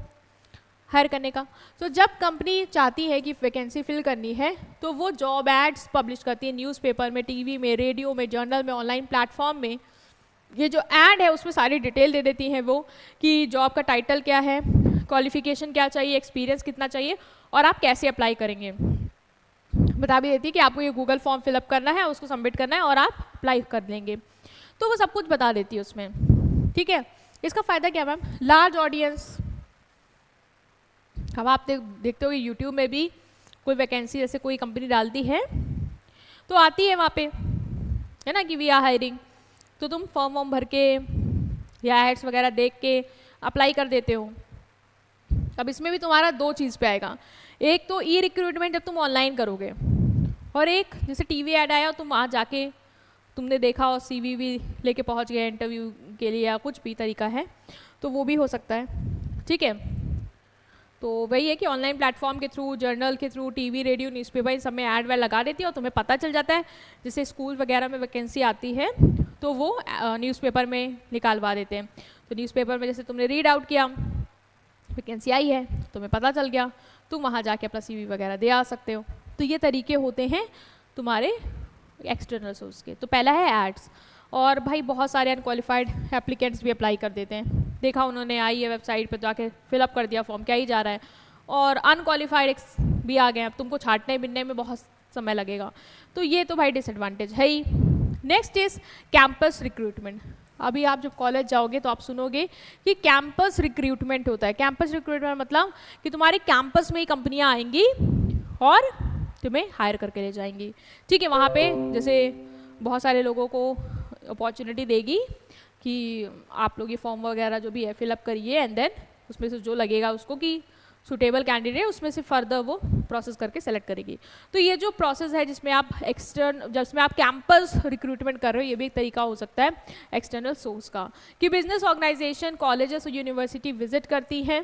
हायर करने का। तो जब कंपनी चाहती है कि वैकेंसी फिल करनी है तो वो जॉब एड्स पब्लिश करती है, न्यूज़पेपर में, टीवी में, रेडियो में, जर्नल में, ऑनलाइन प्लेटफॉर्म में। ये जो एड है उसमें सारी डिटेल दे देती हैं वो कि जॉब का टाइटल क्या है, क्वालिफिकेशन क्या चाहिए, एक्सपीरियंस कितना चाहिए और आप कैसे अप्लाई करेंगे। बता भी देती है कि आपको ये गूगल फॉर्म फिलअप करना है, उसको सबमिट करना है और आप अप्लाई कर लेंगे। तो वो सब कुछ बता देती है उसमें, ठीक है। इसका फ़ायदा क्या मैम, लार्ज ऑडियंस। अब आप देखते हो यूट्यूब में भी कोई वैकेंसी जैसे कोई कंपनी डालती है तो आती है वहाँ पे, है ना, कि वी आर हायरिंग, तो तुम फॉर्म वॉर्म भर के या एड्स वगैरह देख के अप्लाई कर देते हो। अब इसमें भी तुम्हारा 2 चीज़ पे आएगा, एक तो ई रिक्रूटमेंट जब तुम ऑनलाइन करोगे, और एक जैसे टीवी ऐड आया तुम वहाँ जाके तुमने देखा और CV भी लेके पहुँच गए इंटरव्यू के लिए, या कुछ भी तरीका है तो वो भी हो सकता है, ठीक है। तो वही है कि ऑनलाइन प्लेटफॉर्म के थ्रू, जर्नल के थ्रू, टीवी, रेडियो, न्यूज़पेपर, इन सब में ऐड वैड लगा देती है और तुम्हें पता चल जाता है। जैसे स्कूल वगैरह में वैकेंसी आती है तो वो न्यूज़पेपर में निकालवा देते हैं। तो न्यूज़पेपर में जैसे तुमने रीड आउट किया, वैकेंसी आई है, तुम्हें पता चल गया, तुम वहाँ जाके अपना CV वगैरह दे आ सकते हो। तो ये तरीके होते हैं तुम्हारे एक्सटर्नल सोर्स के। तो पहला है एड्स, और भाई बहुत सारे अनक्वालिफाइड एप्लीकेंट्स भी अप्लाई कर देते हैं, देखा उन्होंने, आई है वेबसाइट पर जाके फिलअप कर दिया फॉर्म, क्या ही जा रहा है, और अनक्वालिफाइड भी आ गए, अब तुमको छांटने बिनने में बहुत समय लगेगा। तो ये तो भाई डिसएडवांटेज है ही। Next is campus recruitment. अभी आप जब कॉलेज जाओगे तो आप सुनोगे कि कैंपस रिक्रूटमेंट होता है। कैंपस रिक्रूटमेंट मतलब कि तुम्हारे कैंपस में ही कंपनियाँ आएंगी और तुम्हें हायर करके ले जाएंगी, ठीक है। वहाँ पे जैसे बहुत सारे लोगों को अपॉर्चुनिटी देगी कि आप लोग ये फॉर्म वगैरह जो भी है फिलअप करिए, एंड देन उसमें से जो लगेगा उसको कि सुटेबल कैंडिडेट उसमें से फर्दर वो प्रोसेस करके सेलेक्ट करेगी। तो ये जो प्रोसेस है जिसमें आप जिसमें आप कैंपस रिक्रूटमेंट कर रहे हो, ये भी एक तरीका हो सकता है एक्सटर्नल सोर्स का, कि बिजनेस ऑर्गेनाइजेशन कॉलेजेस और यूनिवर्सिटी विजिट करती है,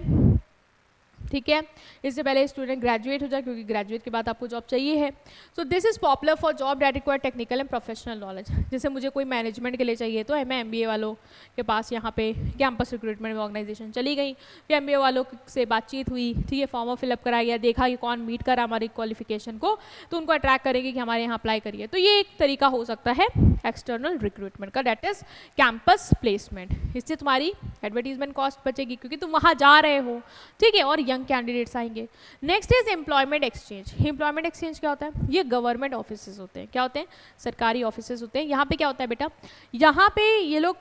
ठीक है, इससे पहले स्टूडेंट ग्रेजुएट हो जाए, क्योंकि ग्रेजुएट के बाद आपको जॉब चाहिए है। So this is popular for job that require technical and professional knowledge. जैसे मुझे कोई मैनेजमेंट के लिए चाहिए तो मैं MBA वालों के पास यहाँ पे कैंपस रिक्रूटमेंट ऑर्गेनाइजेशन चली गई, फिर MBA वालों से बातचीत हुई, ठीक है, फॉर्म फिलअप कराया गया, देखा कि कौन मीट करा हमारी क्वालिफिकेशन को, तो उनको अट्रैक्ट करेंगे कि हमारे यहाँ अप्लाई करिए। तो ये एक तरीका हो सकता है एक्सटर्नल रिक्रूटमेंट का, दैट इज कैंपस प्लेसमेंट। इससे तुम्हारी एडवर्टीजमेंट कॉस्ट बचेगी क्योंकि तुम वहाँ जा रहे हो, ठीक है, और यंग कैंडिडेट्स आएंगे। Next is employment exchange. Employment exchange क्या होता है? ये गवर्नमेंट ऑफिसेज होते हैं। क्या होते हैं? सरकारी ऑफिसेज होते हैं। यहाँ पे क्या होता है बेटा, यहाँ पे ये लोग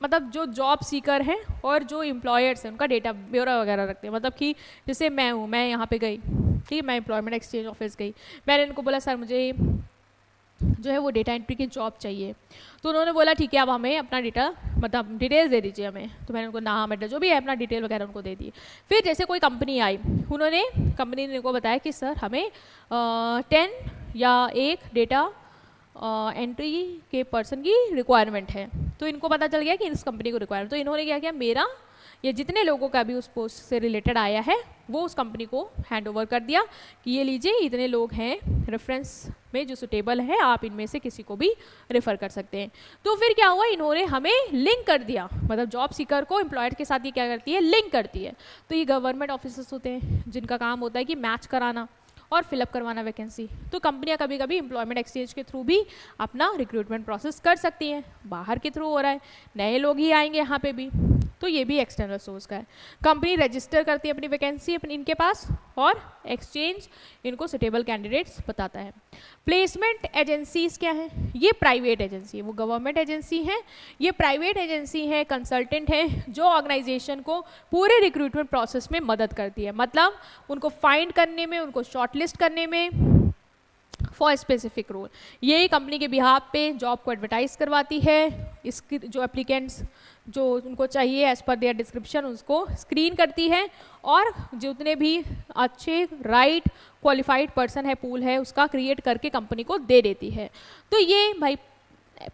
मतलब जो जॉब सीकर हैं और जो एम्प्लॉयर्स हैं उनका डेटा ब्यौरा वगैरह रखते हैं। मतलब कि जैसे मैं हूँ, मैं यहाँ पे गई, ठीक है, मैं एम्प्लॉयमेंट एक्सचेंज ऑफिस गई, मैंने इनको बोला सर मुझे जो है वो डेटा एंट्री की जॉब चाहिए, तो उन्होंने बोला ठीक है आप हमें अपना डेटा मतलब डिटेल्स दे दीजिए हमें, तो मैंने उनको नाम एड्रेस जो भी है अपना डिटेल वगैरह उनको दे दी। फिर जैसे कोई कंपनी आई, कंपनी ने उनको बताया कि सर हमें 10 या 1 डेटा एंट्री के पर्सन की रिक्वायरमेंट है, तो इनको पता चल गया कि इस कंपनी को रिक्वायरमेंट, तो इन्होंने क्या किया, मेरा ये जितने लोगों का भी उस पोस्ट से रिलेटेड आया है वो उस कंपनी को हैंड ओवर कर दिया कि ये लीजिए इतने लोग हैं रेफरेंस में जो सुटेबल है, आप इनमें से किसी को भी रेफर कर सकते हैं। तो फिर क्या हुआ, इन्होंने हमें लिंक कर दिया, मतलब जॉब सीकर को एम्प्लॉयर के साथ ये क्या करती है, लिंक करती है। तो ये गवर्नमेंट ऑफिसर्स होते हैं जिनका काम होता है कि मैच कराना और फिलअप करवाना वैकेंसी। तो कंपनियां कभी कभी एम्प्लॉयमेंट एक्सचेंज के थ्रू भी अपना रिक्रूटमेंट प्रोसेस कर सकती हैं। बाहर के थ्रू हो रहा है, नए लोग ही आएंगे यहाँ पे भी, तो ये भी एक्सटर्नल सोर्स का है। कंपनी रजिस्टर करती है अपनी वैकेंसी अपनी इनके पास और एक्सचेंज इनको सुटेबल कैंडिडेट्स बताता है। प्लेसमेंट एजेंसीज क्या है, ये प्राइवेट एजेंसी है, वो गवर्नमेंट एजेंसी है, ये प्राइवेट एजेंसी है, कंसल्टेंट है जो ऑर्गेनाइजेशन को पूरे रिक्रूटमेंट प्रोसेस में मदद करती है, मतलब उनको फाइंड करने में, उनको शॉर्टलिस्ट करने में फॉर स्पेसिफिक रोल। ये कंपनी के बिहाफ पे जॉब को एडवर्टाइज करवाती है, इसकी जो एप्लीकेंट्स जो उनको चाहिए एज पर देयर डिस्क्रिप्शन उसको स्क्रीन करती है और जितने भी अच्छे राइट क्वालिफाइड पर्सन है, पूल है, उसका क्रिएट करके कंपनी को दे देती है। तो ये भाई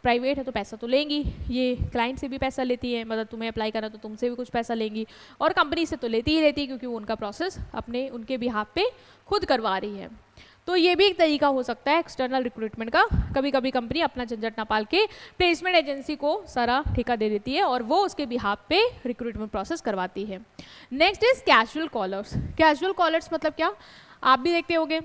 प्राइवेट है तो पैसा तो लेंगी, ये क्लाइंट से भी पैसा लेती है, मतलब तुम्हें अप्लाई करना तो तुमसे भी कुछ पैसा लेंगी, और कंपनी से तो लेती ही लेती है क्योंकि वो उनका प्रोसेस अपने उनके बिहाफ पे खुद करवा रही है। तो ये भी एक तरीका हो सकता है एक्सटर्नल रिक्रूटमेंट का। कभी कभी कंपनी अपना झंझट ना पाल के प्लेसमेंट एजेंसी को सारा ठेका दे देती है और वो उसके बिहाफ पे रिक्रूटमेंट प्रोसेस करवाती है। Next is casual callers. Casual callers मतलब क्या, आप भी देखते होंगे,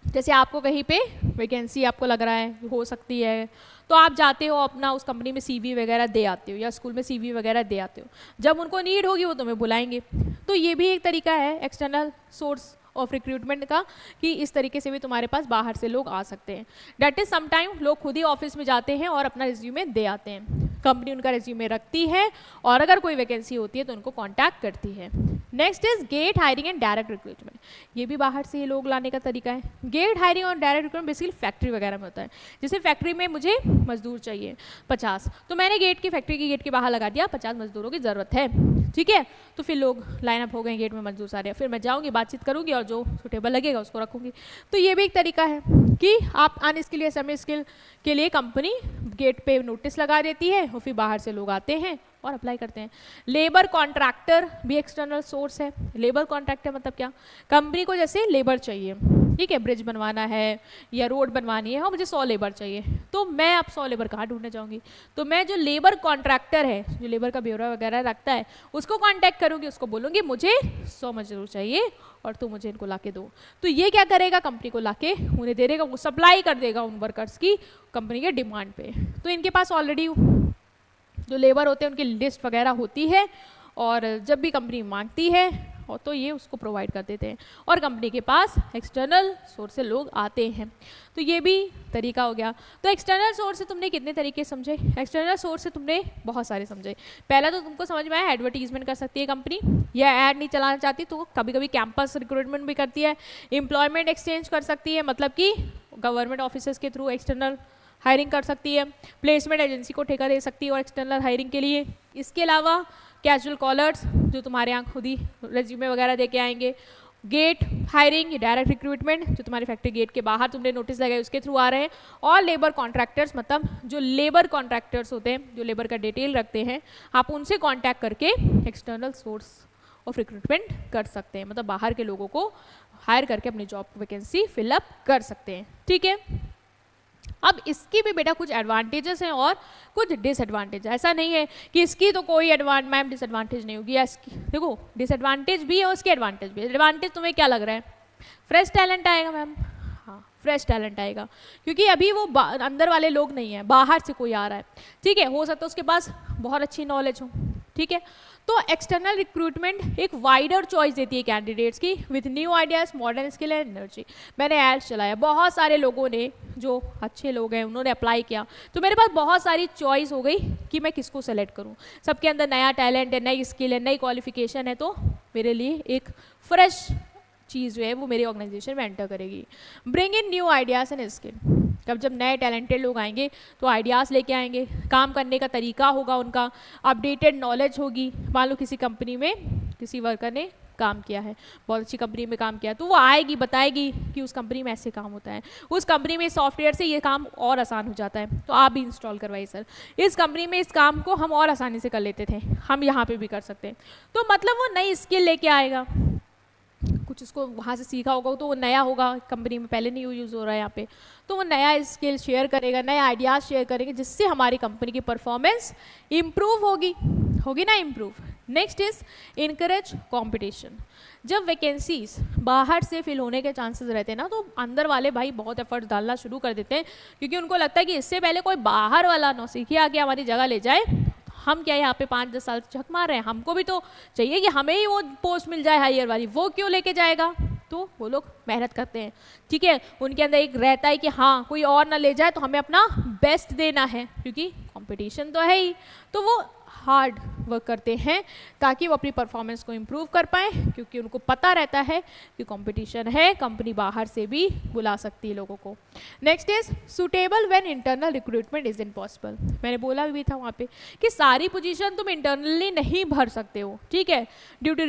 जैसे आपको कहीं पे वैकेंसी आपको लग रहा है हो सकती है, तो आप जाते हो अपना उस कंपनी में CV वगैरह दे आते हो या स्कूल में CV वगैरह दे आते हो, जब उनको नीड होगी वो तुम्हें बुलाएंगे। तो ये भी एक तरीका है एक्सटर्नल सोर्स ऑफ रिक्रूटमेंट का कि इस तरीके से भी तुम्हारे पास बाहर से लोग आ सकते हैं। डेट इज समटाइम लोग खुद ही ऑफिस में जाते हैं और अपना रिज्यूमे दे आते हैं, कंपनी उनका रिज्यूमे रखती है और अगर कोई वैकेंसी होती है तो उनको कॉन्टैक्ट करती है। Next is get hiring and direct recruitment. ये भी बाहर से ये लोग लाने का तरीका है। गेट हायरिंग और डायरेक्ट रिक्रूटमेंट बेसिकली फैक्ट्री वगैरह में होता है। जैसे फैक्ट्री में मुझे मजदूर चाहिए 50, तो मैंने फैक्ट्री की गेट के बाहर लगा दिया 50 मजदूरों की ज़रूरत है, ठीक है, तो फिर लोग लाइनअप हो गए गेट में मजदूर सारे, फिर मैं जाऊँगी बातचीत करूँगी और जो सुटेबल लगेगा उसको रखूँगी। तो ये भी एक तरीका है कि आप अनस्किल या सेमी स्किल के लिए कंपनी गेट पे नोटिस लगा देती है और फिर बाहर से लोग आते हैं और अप्लाई करते हैं। लेबर कॉन्ट्रैक्टर भी एक्सटर्नल सोर्स है। लेबर कॉन्ट्रैक्टर मतलब क्या, कंपनी को जैसे लेबर चाहिए, ठीक है, ब्रिज बनवाना है या रोड बनवानी है और मुझे 100 लेबर चाहिए, तो मैं अब 100 लेबर कहाँ ढूंढने जाऊँगी, तो मैं जो लेबर कॉन्ट्रैक्टर है जो लेबर का ब्यौरा वगैरह रखता है उसको कॉन्टैक्ट करूँगी, उसको बोलूँगी मुझे 100 मजदूर चाहिए और तुम मुझे इनको ला के दो। तो ये क्या करेगा, कंपनी को ला के उन्हें दे देगा, वो सप्लाई कर देगा उन वर्कर्स की कंपनी के डिमांड पे। तो इनके पास ऑलरेडी जो लेबर होते हैं उनकी लिस्ट वगैरह होती है और जब भी कंपनी मांगती है और तो ये उसको प्रोवाइड कर देते हैं और कंपनी के पास एक्सटर्नल सोर्स से लोग आते हैं। तो ये भी तरीका हो गया। तो एक्सटर्नल सोर्स से तुमने कितने तरीके समझे, एक्सटर्नल सोर्स से तुमने बहुत सारे समझे। पहला तो तुमको समझ में आया एडवर्टीजमेंट कर सकती है कंपनी, या ऐड नहीं चलाना चाहती तो कभी कभी कैंपस रिक्रूटमेंट भी करती है, एम्प्लॉयमेंट एक्सचेंज कर सकती है, मतलब कि गवर्नमेंट ऑफिसर्स के थ्रू एक्सटर्नल हायरिंग कर सकती है, प्लेसमेंट एजेंसी को ठेका दे सकती है और एक्सटर्नल हायरिंग के लिए। इसके अलावा कैजुअल कॉलर्स जो तुम्हारे यहाँ खुद ही रेज्यूमे वगैरह दे के आएंगे, गेट हायरिंग, डायरेक्ट रिक्रूटमेंट जो तुम्हारी फैक्ट्री गेट के बाहर तुमने नोटिस लगाए उसके थ्रू आ रहे हैं, और लेबर कॉन्ट्रैक्टर्स मतलब जो लेबर कॉन्ट्रैक्टर्स होते हैं जो लेबर का डिटेल रखते हैं, आप उनसे कॉन्टैक्ट करके एक्सटर्नल सोर्स ऑफ रिक्रूटमेंट कर सकते हैं, मतलब बाहर के लोगों को हायर करके अपनी जॉब वैकेंसी फिलअप कर सकते हैं। ठीक है, अब इसकी भी बेटा कुछ एडवांटेजेस हैं और कुछ डिसएडवांटेज। ऐसा नहीं है कि इसकी तो कोई मैम डिसएडवांटेज नहीं होगी, देखो डिसएडवांटेज भी है और इसके एडवांटेज भी है। एडवांटेज तुम्हें क्या लग रहा है? फ्रेश टैलेंट आएगा मैम, हाँ फ्रेश टैलेंट आएगा, क्योंकि अभी वो अंदर वाले लोग नहीं हैं, बाहर से कोई आ रहा है। ठीक है, हो सकता है उसके पास बहुत अच्छी नॉलेज हो। ठीक है, तो एक्सटर्नल रिक्रूटमेंट एक वाइडर चॉइस देती है कैंडिडेट्स की with new ideas, modern skill and energy. मैंने एड्स चलाया, बहुत सारे लोगों ने जो अच्छे लोग हैं उन्होंने अप्लाई किया, तो मेरे पास बहुत सारी चॉइस हो गई कि मैं किसको सेलेक्ट करूं। सबके अंदर नया टैलेंट है, नई स्किल है, नई क्वालिफिकेशन है, तो मेरे लिए एक फ्रेश चीज़ जो है वो मेरी ऑर्गेनाइजेशन में एंटर करेगी। Bring in new ideas and skill, तब जब नए टैलेंटेड लोग आएंगे तो आइडियाज़ लेके आएंगे, काम करने का तरीका होगा उनका, अपडेटेड नॉलेज होगी। मान लो किसी कंपनी में किसी वर्कर ने काम किया है, बहुत अच्छी कंपनी में काम किया, तो वो आएगी बताएगी कि उस कंपनी में ऐसे काम होता है, उस कंपनी में सॉफ्टवेयर से ये काम और आसान हो जाता है, तो आप भी इंस्टॉल करवाइए सर, इस कंपनी में इस काम को हम और आसानी से कर लेते थे, हम यहाँ पे भी कर सकते हैं। तो मतलब वो नई स्किल लेके आएगा, कुछ उसको वहाँ से सीखा होगा तो वो नया होगा, कंपनी में पहले नहीं यूज़ हो रहा है यहाँ पे, तो वो नया स्किल शेयर करेगा, नए आइडियाज़ शेयर करेंगे, जिससे हमारी कंपनी की परफॉर्मेंस इम्प्रूव होगी ना improve. Next is encourage competition. जब वैकेंसीज बाहर से फिल होने के चांसेस रहते हैं ना, तो अंदर वाले भाई बहुत एफर्ट्स डालना शुरू कर देते हैं, क्योंकि उनको लगता है कि इससे पहले कोई बाहर वाला नौसिखिया आके हमारी जगह ले जाए, हम क्या यहाँ पे 5-10 साल से झक मार रहे हैं, हमको भी तो चाहिए कि हमें ही वो पोस्ट मिल जाए हायर वाली, वो क्यों लेके जाएगा। तो वो लोग मेहनत करते हैं। ठीक है, उनके अंदर एक रहता है कि हाँ कोई और ना ले जाए तो हमें अपना बेस्ट देना है, क्योंकि कंपटीशन तो है ही, तो वो हार्ड वर्क करते हैं ताकि वो अपनी परफॉर्मेंस को इम्प्रूव कर पाएँ, क्योंकि उनको पता रहता है कि कंपटीशन है, कंपनी बाहर से भी बुला सकती है लोगों को। Next is suitable when internal recruitment is impossible. मैंने बोला भी था वहाँ पे कि सारी पोजीशन तुम इंटरनली नहीं भर सकते हो। ठीक है, ड्यू टू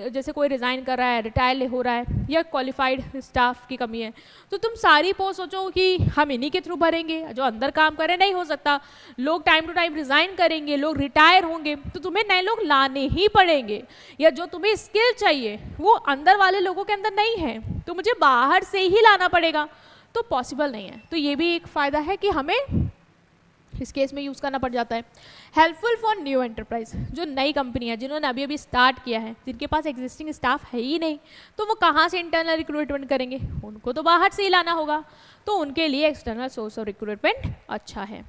जैसे कोई रिज़ाइन कर रहा है, रिटायर हो रहा है, या क्वालिफाइड स्टाफ की कमी है, तो तुम सारी पोस्ट सोचो कि हम इन्हीं के थ्रू भरेंगे, जो अंदर काम करें नहीं हो सकता। लोग टाइम टू टाइम रिज़ाइन करेंगे, लोग रिटायर होंगे, तो तुम्हें नए लोग लाने ही पड़ेंगे, या जो तुम्हें स्किल चाहिए वो अंदर वाले लोगों के अंदर नहीं है, तो मुझे बाहर से ही लाना पड़ेगा, तो पॉसिबल नहीं है। तो ये भी एक फ़ायदा है कि हमें इस केस में यूज़ करना पड़ जाता है। हेल्पफुल फॉर न्यू एंटरप्राइज, जो नई कंपनी है जिन्होंने अभी अभी स्टार्ट किया है, जिनके पास एग्जिस्टिंग स्टाफ है ही नहीं, तो वो कहाँ से इंटरनल रिक्रूटमेंट करेंगे, उनको तो बाहर से ही लाना होगा, तो उनके लिए एक्सटर्नल सोर्स ऑफ रिक्रूटमेंट अच्छा है।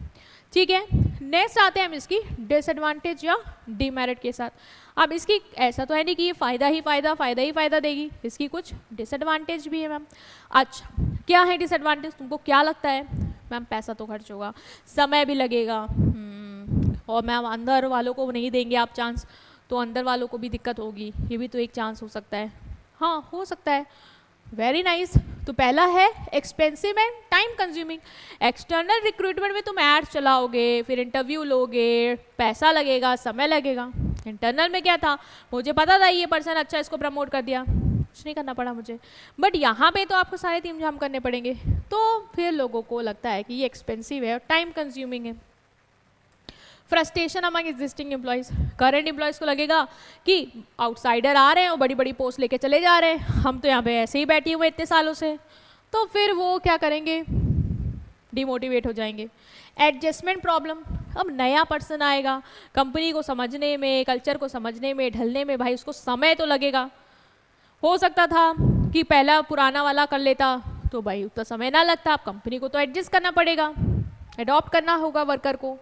ठीक है, नेक्स्ट आते हैं हम इसकी डिसएडवांटेज या डीमेरिट के साथ। अब इसकी ऐसा तो है नहीं कि ये फ़ायदा ही फ़ायदा देगी, इसकी कुछ डिसएडवांटेज भी है मैम। अच्छा, क्या है डिसएडवांटेज, तुमको क्या लगता है? मैम पैसा तो खर्च होगा, समय भी लगेगा, और मैम अंदर वालों को नहीं देंगे आप चांस, तो अंदर वालों को भी दिक्कत होगी, ये भी तो एक चांस हो सकता है। हाँ हो सकता है, वेरी नाइस। तो पहला है expensive and time consuming. External recruitment में तुम एड्स चलाओगे, फिर इंटरव्यू लोगे, पैसा लगेगा, समय लगेगा। इंटरनल में क्या था, मुझे पता था ये पर्सन अच्छा, इसको प्रमोट कर दिया, कुछ नहीं करना पड़ा मुझे। बट यहाँ पे तो आपको सारे तीन झाम करने पड़ेंगे, तो फिर लोगों को लगता है कि ये एक्सपेंसिव है और टाइम कंज्यूमिंग है। Frustration among existing employees, current employees को लगेगा कि आउटसाइडर आ रहे हैं और बड़ी बड़ी पोस्ट लेके चले जा रहे हैं, हम तो यहाँ पे ऐसे ही बैठे हुए इतने सालों से, तो फिर वो क्या करेंगे, डिमोटिवेट हो जाएंगे। एडजस्टमेंट प्रॉब्लम, अब नया पर्सन आएगा, कंपनी को समझने में, कल्चर को समझने में, ढलने में भाई उसको समय तो लगेगा। हो सकता था कि पहला पुराना वाला कर लेता तो भाई उतना समय ना लगता, अब कंपनी को तो एडजस्ट करना पड़ेगा, अडॉप्ट करना होगा वर्कर को,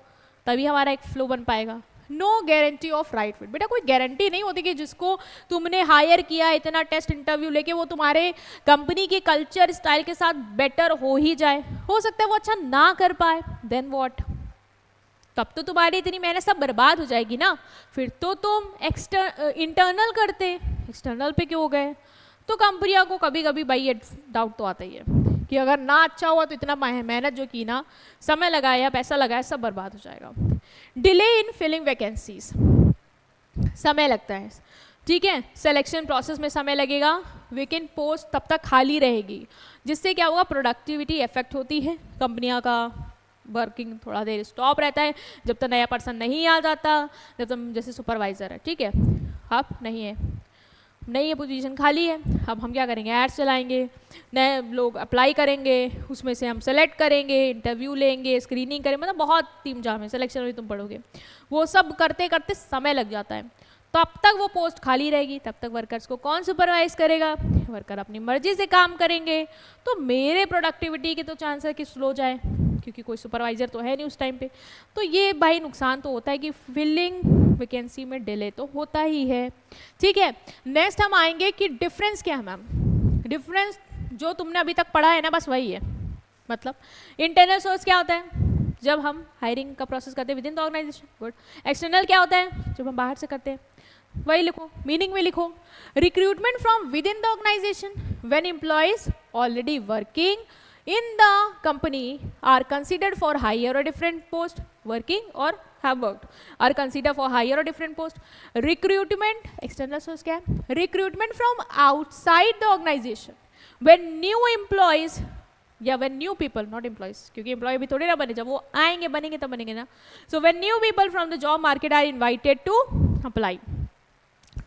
तभी हमारा एक फ्लो बन पाएगा। No guarantee of right fit, बेटा कोई गारंटी नहीं होती कि जिसको तुमने हायर किया, इतना टेस्ट इंटरव्यू लेके, वो तुम्हारे कंपनी के कल्चर स्टाइल के साथ बेटर हो ही जाए। हो सकता है वो अच्छा ना कर पाए, देन व्हाट, तब तो तुम्हारी इतनी मेहनत सब बर्बाद हो जाएगी ना। फिर तो तुम इंटरनल करते, एक्सटर्नल पे क्यों हो गए। तो कंपनियों को कभी कभी भाई ये डाउट तो आता ही है कि अगर ना अच्छा हुआ तो इतना मेहनत जो की ना, समय लगाया, पैसा लगाया, सब बर्बाद हो जाएगा। डिले इन फिलिंग वैकेंसीज, समय लगता है, ठीक है। सिलेक्शन प्रोसेस में समय लगेगा, वैकेंट पोस्ट तब तक खाली रहेगी, जिससे क्या होगा, प्रोडक्टिविटी इफेक्ट होती है, कंपनियां का वर्किंग थोड़ा देर स्टॉप रहता है जब तक नया पर्सन नहीं आ जाता, जब तक जैसे सुपरवाइजर है, ठीक है, अब नहीं है, नहीं ये पोजीशन खाली है, अब हम क्या करेंगे, एड्स चलाएंगे, नए लोग अप्लाई करेंगे, उसमें से हम सेलेक्ट करेंगे, इंटरव्यू लेंगे, स्क्रीनिंग करेंगे, मतलब बहुत टीम जाम है, सिलेक्शन में तुम पढ़ोगे, वो सब करते करते समय लग जाता है। तब तक वो पोस्ट खाली रहेगी, तब तक वर्कर्स को कौन सुपरवाइज करेगा, वर्कर अपनी मर्जी से काम करेंगे, तो मेरे प्रोडक्टिविटी के तो चांस है कि स्लो जाए, क्योंकि कोई सुपरवाइजर तो है नहीं उस टाइम पे। तो ये भाई नुकसान तो होता है कि फिलिंग वैकेंसी में डिले तो होता ही है, ठीक है। नेक्स्ट हम आएंगे कि डिफरेंस क्या है मैम, डिफरेंस जो तुमने अभी तक पढ़ा है ना, बस वही है। मतलब इंटरनल सोर्स क्या होता है, जब हम हायरिंग का प्रोसेस करते हैं within the organisation, good. External क्या होता है, जब हम बाहर से करते हैं, वही लिखो, मीनिंग में लिखो, recruitment from within the organisation when employees already working in the company are considered for higher or different post, working or have worked are considered for higher or different post. Recruitment, external source क्या है, recruitment from outside the organization when new employees या when new people, not employees, क्योंकि employee भी थोड़े ना बने, जब वो आएंगे बनेंगे तब बनेंगे ना, so when new people from the job market are invited to apply.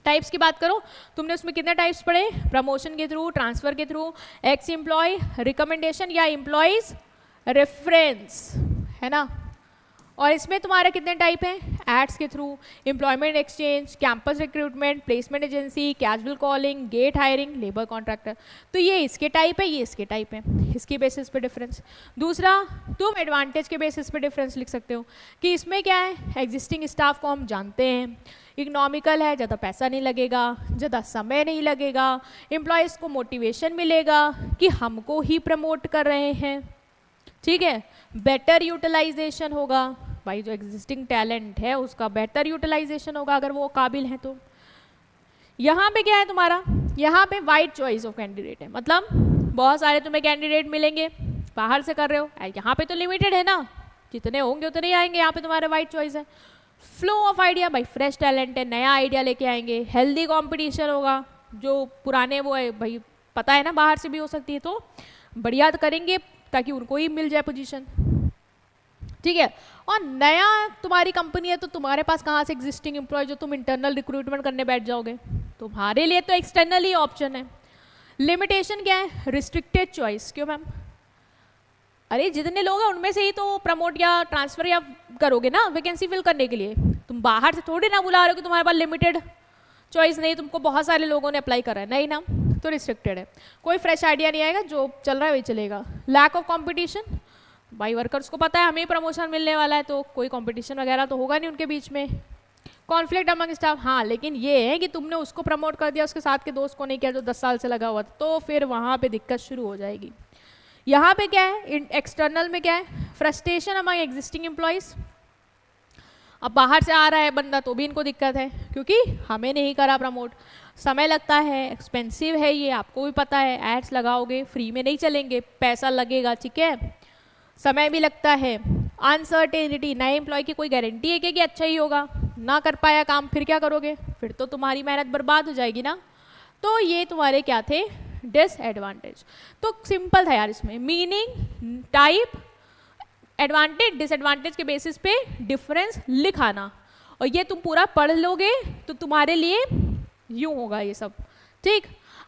Types की बात करो, तुमने उसमें कितने टाइप्स पढ़े, प्रमोशन के थ्रू, ट्रांसफर के थ्रू, एक्स एम्प्लॉय, रिकमेंडेशन या एम्प्लॉयज रेफरेंस, है ना। और इसमें तुम्हारे कितने टाइप हैं, एड्स के through, employment exchange, campus recruitment, placement agency, casual calling, gate hiring, labour contractor. तो ये इसके टाइप है, ये इसके टाइप है, इसकी बेसिस पे डिफरेंस। दूसरा, तुम एडवांटेज के बेसिस पे डिफरेंस लिख सकते हो कि इसमें क्या है, एग्जिस्टिंग स्टाफ को हम जानते हैं, इकोनॉमिकल है, ज़्यादा पैसा नहीं लगेगा, ज़्यादा समय नहीं लगेगा, एम्प्लॉयज़ को मोटिवेशन मिलेगा कि हमको ही प्रमोट कर रहे हैं, ठीक है, बेटर यूटिलाइजेशन होगा, भाई जो एग्जिस्टिंग टैलेंट है उसका बेटर यूटिलाइजेशन होगा अगर वो काबिल हैं तो। यहाँ पे क्या है तुम्हारा, यहाँ पे वाइड चॉइस ऑफ कैंडिडेट है, मतलब बहुत सारे तुम्हें कैंडिडेट मिलेंगे, बाहर से कर रहे हो, यहाँ पे तो लिमिटेड है ना, जितने होंगे उतने ही आएंगे, यहाँ पे तुम्हारा वाइड चॉइस है। फ्लो ऑफ आइडिया, भाई फ्रेश टैलेंट है, नया आइडिया लेके आएंगे, हेल्दी कंपटीशन होगा, जो पुराने वो है भाई पता है ना बाहर से भी हो सकती है, तो बढ़िया करेंगे ताकि उनको ही मिल जाए पोजीशन, ठीक है। और नया तुम्हारी कंपनी है तो तुम्हारे पास कहाँ से एग्जिस्टिंग एम्प्लॉय जो तुम इंटरनल रिक्रूटमेंट करने बैठ जाओगे, तुम्हारे लिए तो एक्सटर्नल ही ऑप्शन है। लिमिटेशन क्या है, रिस्ट्रिक्टेड चॉइस, क्यों मैम, अरे जितने लोग हैं उनमें से ही तो प्रमोट या ट्रांसफर या करोगे ना वैकेंसी फिल करने के लिए, तुम बाहर से थोड़ी ना बुला रहे हो कि तुम्हारे पास लिमिटेड चॉइस नहीं, तुमको बहुत सारे लोगों ने अप्लाई करा है, नहीं ना, तो रिस्ट्रिक्टेड है, कोई फ्रेश आइडिया नहीं आएगा, जो चल रहा है वही चलेगा। लैक ऑफ कंपटीशन, भाई वर्कर्स को पता है हमें प्रमोशन मिलने वाला है, तो कोई कंपटीशन वगैरह तो होगा नहीं उनके बीच में। कॉन्फ्लिक्ट अमंग स्टाफ, हाँ लेकिन ये है कि तुमने उसको प्रमोट कर दिया, उसके साथ के दोस्त को नहीं किया जो 10 साल से लगा हुआ था, तो फिर वहाँ पे दिक्कत शुरू हो जाएगी। यहाँ पे क्या है, एक्सटर्नल में क्या है, फ्रस्ट्रेशन अमंग एग्जिस्टिंग एम्प्लॉयज, अब बाहर से आ रहा है बंदा तो भी इनको दिक्कत है क्योंकि हमें नहीं करा प्रमोट, समय लगता है, एक्सपेंसिव है, ये आपको भी पता है, एड्स लगाओगे फ्री में नहीं चलेंगे, पैसा लगेगा, ठीक है, समय भी लगता है। अनसर्टेनिटी, नए एम्प्लॉय की कोई गारंटी है कि अच्छा ही होगा, ना कर पाया काम फिर क्या करोगे, फिर तो तुम्हारी मेहनत बर्बाद हो जाएगी ना। तो ये तुम्हारे क्या थे, डिसएडवांटेज। तो सिंपल था यार, इसमें मीनिंग, टाइप, एडवांटेज, डिसएडवांटेज के बेसिस पे डिफरेंस लिखाना, और ये तुम पूरा पढ़ लोगे तो तुम्हारे लिए यूं होगा ये सब, ठीक।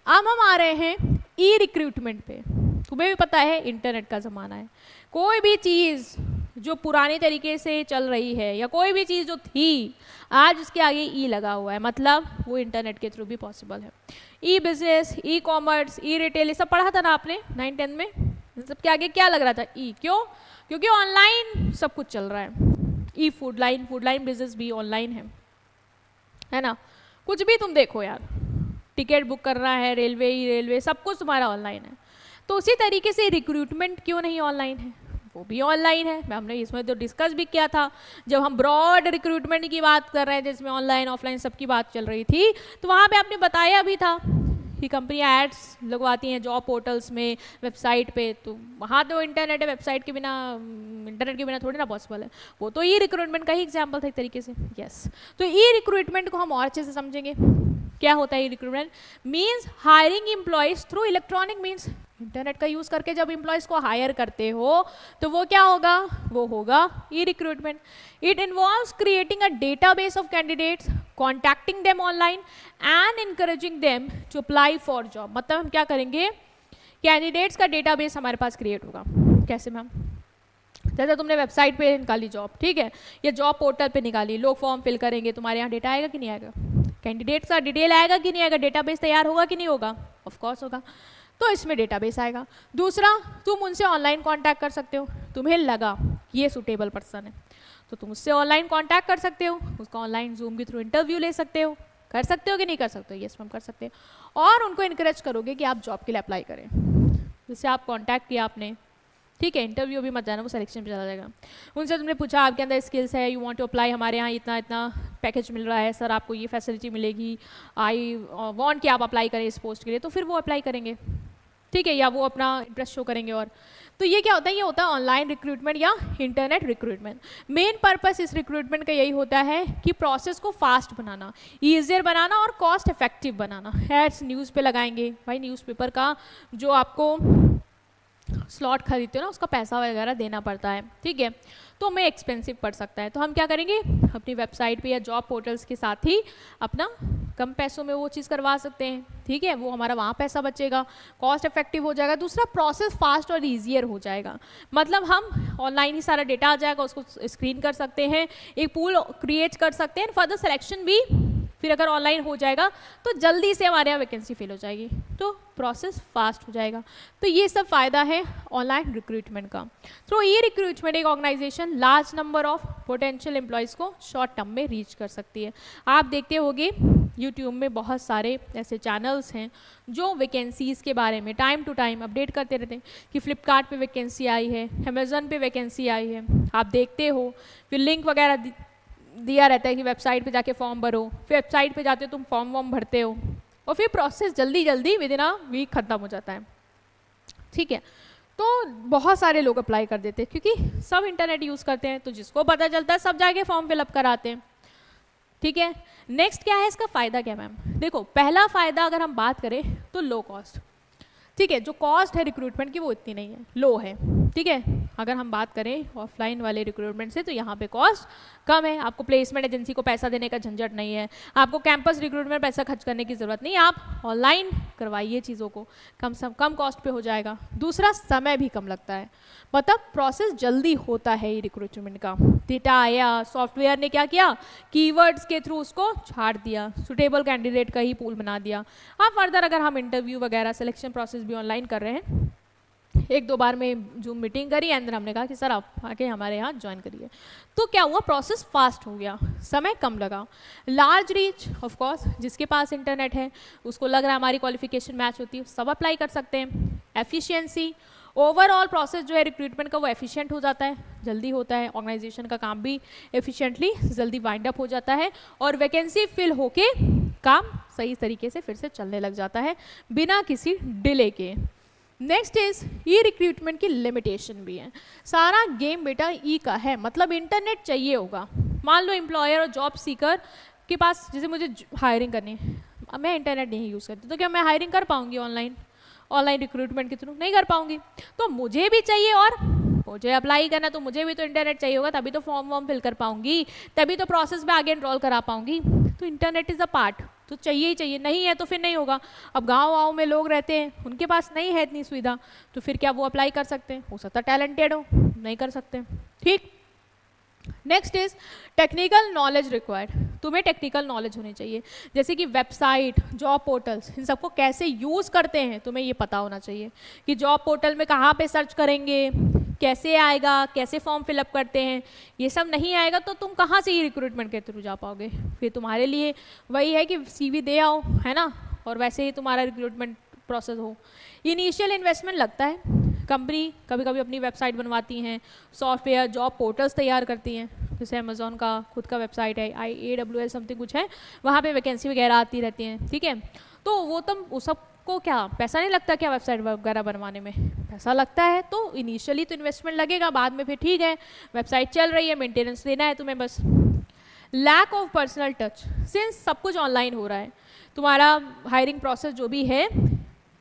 अब हम आ रहे हैं ई रिक्रूटमेंट पे। तुम्हें भी पता है इंटरनेट का ज़माना है, कोई भी चीज़ जो पुराने तरीके से चल रही है या कोई भी चीज़ जो थी आज उसके आगे ई लगा हुआ है, मतलब वो इंटरनेट के थ्रू भी पॉसिबल है। ई बिजनेस, ई कॉमर्स, ई रिटेल, ये सब पढ़ा था ना आपने 9-10 में, सब के आगे क्या लग रहा था, ई, क्यों, क्योंकि ऑनलाइन सब कुछ चल रहा है। ई फूड लाइन बिजनेस भी ऑनलाइन है ना, कुछ भी तुम देखो यार, टिकट बुक करना है, रेलवे सब कुछ तुम्हारा ऑनलाइन है। तो उसी तरीके से रिक्रूटमेंट क्यों नहीं ऑनलाइन है, वो भी ऑनलाइन है। हमने इसमें तो डिस्कस भी किया था जब हम ब्रॉड रिक्रूटमेंट की बात कर रहे थे, जिसमें ऑनलाइन ऑफलाइन सबकी बात चल रही थी, तो वहाँ पे आपने बताया भी था कि कंपनियां एड्स लगवाती हैं जॉब पोर्टल्स में, वेबसाइट पे, तो वहाँ तो इंटरनेट है, वेबसाइट के बिना, इंटरनेट के बिना थोड़ी ना पॉसिबल है। वो तो ई रिक्रूटमेंट का ही एग्जाम्पल था एक तरीके से। यस, तो ई रिक्रूटमेंट को हम और अच्छे से समझेंगे। क्या होता है e recruitment? Means hiring employees through electronic means. Internet का यूज करके जब एम्प्लॉयज को हायर करते हो तो वो क्या होगा? वो होगा e recruitment. It involves creating a database of candidates, contacting them online and encouraging them to apply for job. मतलब हम क्या करेंगे? कैंडिडेट्स का डेटाबेस हमारे पास क्रिएट होगा। कैसे मैम? जैसे तुमने वेबसाइट पे निकाली जॉब, ठीक है, या जॉब पोर्टल पे निकाली, लोग फॉर्म फिल करेंगे, तुम्हारे यहाँ डेटा आएगा कि नहीं आएगा? कैंडिडेट्स का डिटेल आएगा कि नहीं आएगा? डेटाबेस तैयार होगा कि नहीं होगा? ऑफ कोर्स होगा। तो इसमें डेटाबेस आएगा। दूसरा, तुम उनसे ऑनलाइन कांटेक्ट कर सकते हो। तुम्हें लगा कि ये सूटेबल पर्सन है तो तुम उससे ऑनलाइन कांटेक्ट कर सकते हो, उसका ऑनलाइन जूम के थ्रू इंटरव्यू ले सकते हो। कर सकते हो कि नहीं कर सकते हो? यस मैम कर सकते हो। और उनको इनकरेज करोगे कि आप जॉब के लिए अप्लाई करें। जिससे आप कांटेक्ट किया आपने, ठीक है, इंटरव्यू भी मत जाना, वो सिलेक्शन पे चला जाएगा। उनसे तुमने पूछा आपके अंदर स्किल्स है, यू वांट टू अप्लाई, हमारे यहाँ इतना इतना पैकेज मिल रहा है सर, आपको ये फैसिलिटी मिलेगी, आई वांट कि आप अप्लाई करें इस पोस्ट के लिए, तो फिर वो अप्लाई करेंगे, ठीक है, या वो अपना इंटरेस्ट शो करेंगे। और तो ये क्या होता है? ये होता है ऑनलाइन रिक्रूटमेंट या इंटरनेट रिक्रूटमेंट। मेन पर्पस इस रिक्रूटमेंट का यही होता है कि प्रोसेस को फास्ट बनाना, ईजियर बनाना और कॉस्ट इफेक्टिव बनाना। एड्स न्यूज़ पे लगाएंगे, भाई न्यूज़पेपर का जो आपको स्लॉट खरीदते हो ना, उसका पैसा वगैरह देना पड़ता है, ठीक है, तो हमें एक्सपेंसिव पड़ सकता है। तो हम क्या करेंगे? अपनी वेबसाइट पे या जॉब पोर्टल्स के साथ ही अपना कम पैसों में वो चीज़ करवा सकते हैं, ठीक है, वो हमारा वहाँ पैसा बचेगा, कॉस्ट इफेक्टिव हो जाएगा। दूसरा, प्रोसेस फास्ट और ईजियर हो जाएगा। मतलब हम ऑनलाइन ही सारा डेटा आ जाएगा, उसको स्क्रीन कर सकते हैं, एक पूल क्रिएट कर सकते हैं, फर्दर सिलेक्शन भी फिर अगर ऑनलाइन हो जाएगा तो जल्दी से हमारे यहाँ वैकेंसी फिल हो जाएगी, तो प्रोसेस फास्ट हो जाएगा। तो ये सब फायदा है ऑनलाइन रिक्रूटमेंट का। थ्रू ई रिक्रूटमेंट एक organisation large number of potential employees को शॉर्ट टर्म में रीच कर सकती है। आप देखते होंगे यूट्यूब में बहुत सारे ऐसे चैनल्स हैं जो वैकेंसीज़ के बारे में टाइम टू टाइम अपडेट करते रहते हैं कि फ्लिपकार्ट पे वैकेंसी आई है, अमेज़न पे वैकेंसी आई है, आप देखते हो, फिर लिंक वगैरह दिया रहता है कि वेबसाइट पे जाके फॉर्म भरो, फिर वेबसाइट पे जाते हो तुम फॉर्म वॉर्म भरते हो और फिर प्रोसेस जल्दी जल्दी विद इन अ वीक ख़त्म हो जाता है, ठीक है। तो बहुत सारे लोग अप्लाई कर देते हैं क्योंकि सब इंटरनेट यूज़ करते हैं, तो जिसको पता चलता है सब जाके फॉर्म फिलअप कराते हैं, ठीक है। नेक्स्ट क्या है इसका फ़ायदा क्या मैम? देखो, पहला फ़ायदा अगर हम बात करें तो लो कॉस्ट, ठीक है, जो कॉस्ट है रिक्रूटमेंट की वो इतनी नहीं है, लो है, ठीक है। अगर हम बात करें ऑफलाइन वाले रिक्रूटमेंट से तो यहाँ पे कॉस्ट कम है, आपको प्लेसमेंट एजेंसी को पैसा देने का झंझट नहीं है, आपको कैंपस रिक्रूटमेंट पैसा खर्च करने की ज़रूरत नहीं, आप ऑनलाइन करवाइए चीज़ों को, कम कॉस्ट पे हो जाएगा। दूसरा, समय भी कम लगता है, मतलब प्रोसेस जल्दी होता है ये रिक्रूटमेंट का। डेटा आया, सॉफ्टवेयर ने क्या किया, कीवर्ड्स के थ्रू उसको छाट दिया, सुटेबल कैंडिडेट का ही पूल बना दिया। अब फर्दर अगर हम इंटरव्यू वगैरह सिलेक्शन प्रोसेस भी ऑनलाइन कर रहे हैं, एक दो बार में जूम मीटिंग करी, अंदर हमने कहा कि सर आप आके हमारे यहाँ ज्वाइन करिए, तो क्या हुआ, प्रोसेस फास्ट हो गया, समय कम लगा। लार्ज रीच, ऑफ कोर्स जिसके पास इंटरनेट है उसको लग रहा है हमारी क्वालिफिकेशन मैच होती है, सब अप्लाई कर सकते हैं। एफिशिएंसी, ओवरऑल प्रोसेस जो है रिक्रूटमेंट का वो एफिशिएंट हो जाता है, जल्दी होता है, ऑर्गेनाइजेशन का काम भी एफिशिएंटली जल्दी वाइंड अप हो जाता है और वैकेंसी फिल होके काम सही तरीके से फिर से चलने लग जाता है बिना किसी डिले के। नेक्स्ट इज ई रिक्रूटमेंट की लिमिटेशन भी है। सारा गेम बेटा ई का है, मतलब इंटरनेट चाहिए होगा। मान लो एम्प्लॉयर और जॉब सीकर के पास, जैसे मुझे हायरिंग करनी है, मैं इंटरनेट नहीं यूज़ करती, तो क्या मैं हायरिंग कर पाऊंगी ऑनलाइन रिक्रूटमेंट के थ्रू? नहीं कर पाऊंगी। तो मुझे भी चाहिए और मुझे अप्लाई करना, तो मुझे भी तो इंटरनेट चाहिए होगा, तभी तो फॉर्म वॉर्म फिल कर पाऊंगी, तभी तो प्रोसेस में आगे एनरोल करा पाऊंगी। तो इंटरनेट इज़ अ पार्ट, तो चाहिए ही चाहिए, नहीं है तो फिर नहीं होगा। अब गाँव में लोग रहते हैं, उनके पास नहीं है इतनी सुविधा, तो फिर क्या वो अप्लाई कर सकते हैं? हो सकता है टैलेंटेड हो, नहीं कर सकते, ठीक। Next is technical knowledge required. तुम्हें टेक्निकल नॉलेज होनी चाहिए, जैसे कि वेबसाइट, जॉब पोर्टल्स, इन सबको कैसे यूज़ करते हैं तुम्हें ये पता होना चाहिए कि जॉब पोर्टल में कहाँ पे सर्च करेंगे, कैसे आएगा, कैसे फॉर्म फिलअप करते हैं। ये सब नहीं आएगा तो तुम कहाँ से ही रिक्रूटमेंट के थ्रू जा पाओगे? फिर तुम्हारे लिए वही है कि CV दे आओ, है ना, और वैसे ही तुम्हारा रिक्रूटमेंट प्रोसेस हो। इनिशियल इन्वेस्टमेंट लगता है, कंपनी कभी कभी अपनी वेबसाइट बनवाती हैं, सॉफ्टवेयर जॉब पोर्टल्स तैयार करती हैं, जैसे अमेज़ॉन का खुद का वेबसाइट है, AWS समथिंग कुछ है, वहाँ पे वैकेंसी वगैरह आती रहती हैं, ठीक है। तो वो सब को क्या पैसा नहीं लगता क्या वेबसाइट वगैरह बनवाने में? पैसा लगता है, तो इनिशियली तो इन्वेस्टमेंट लगेगा, बाद में फिर ठीक है वेबसाइट चल रही है, मेंटेनेंस देना है तुम्हें बस। Lack of personal touch, since सब कुछ ऑनलाइन हो रहा है, तुम्हारा हायरिंग प्रोसेस जो भी है,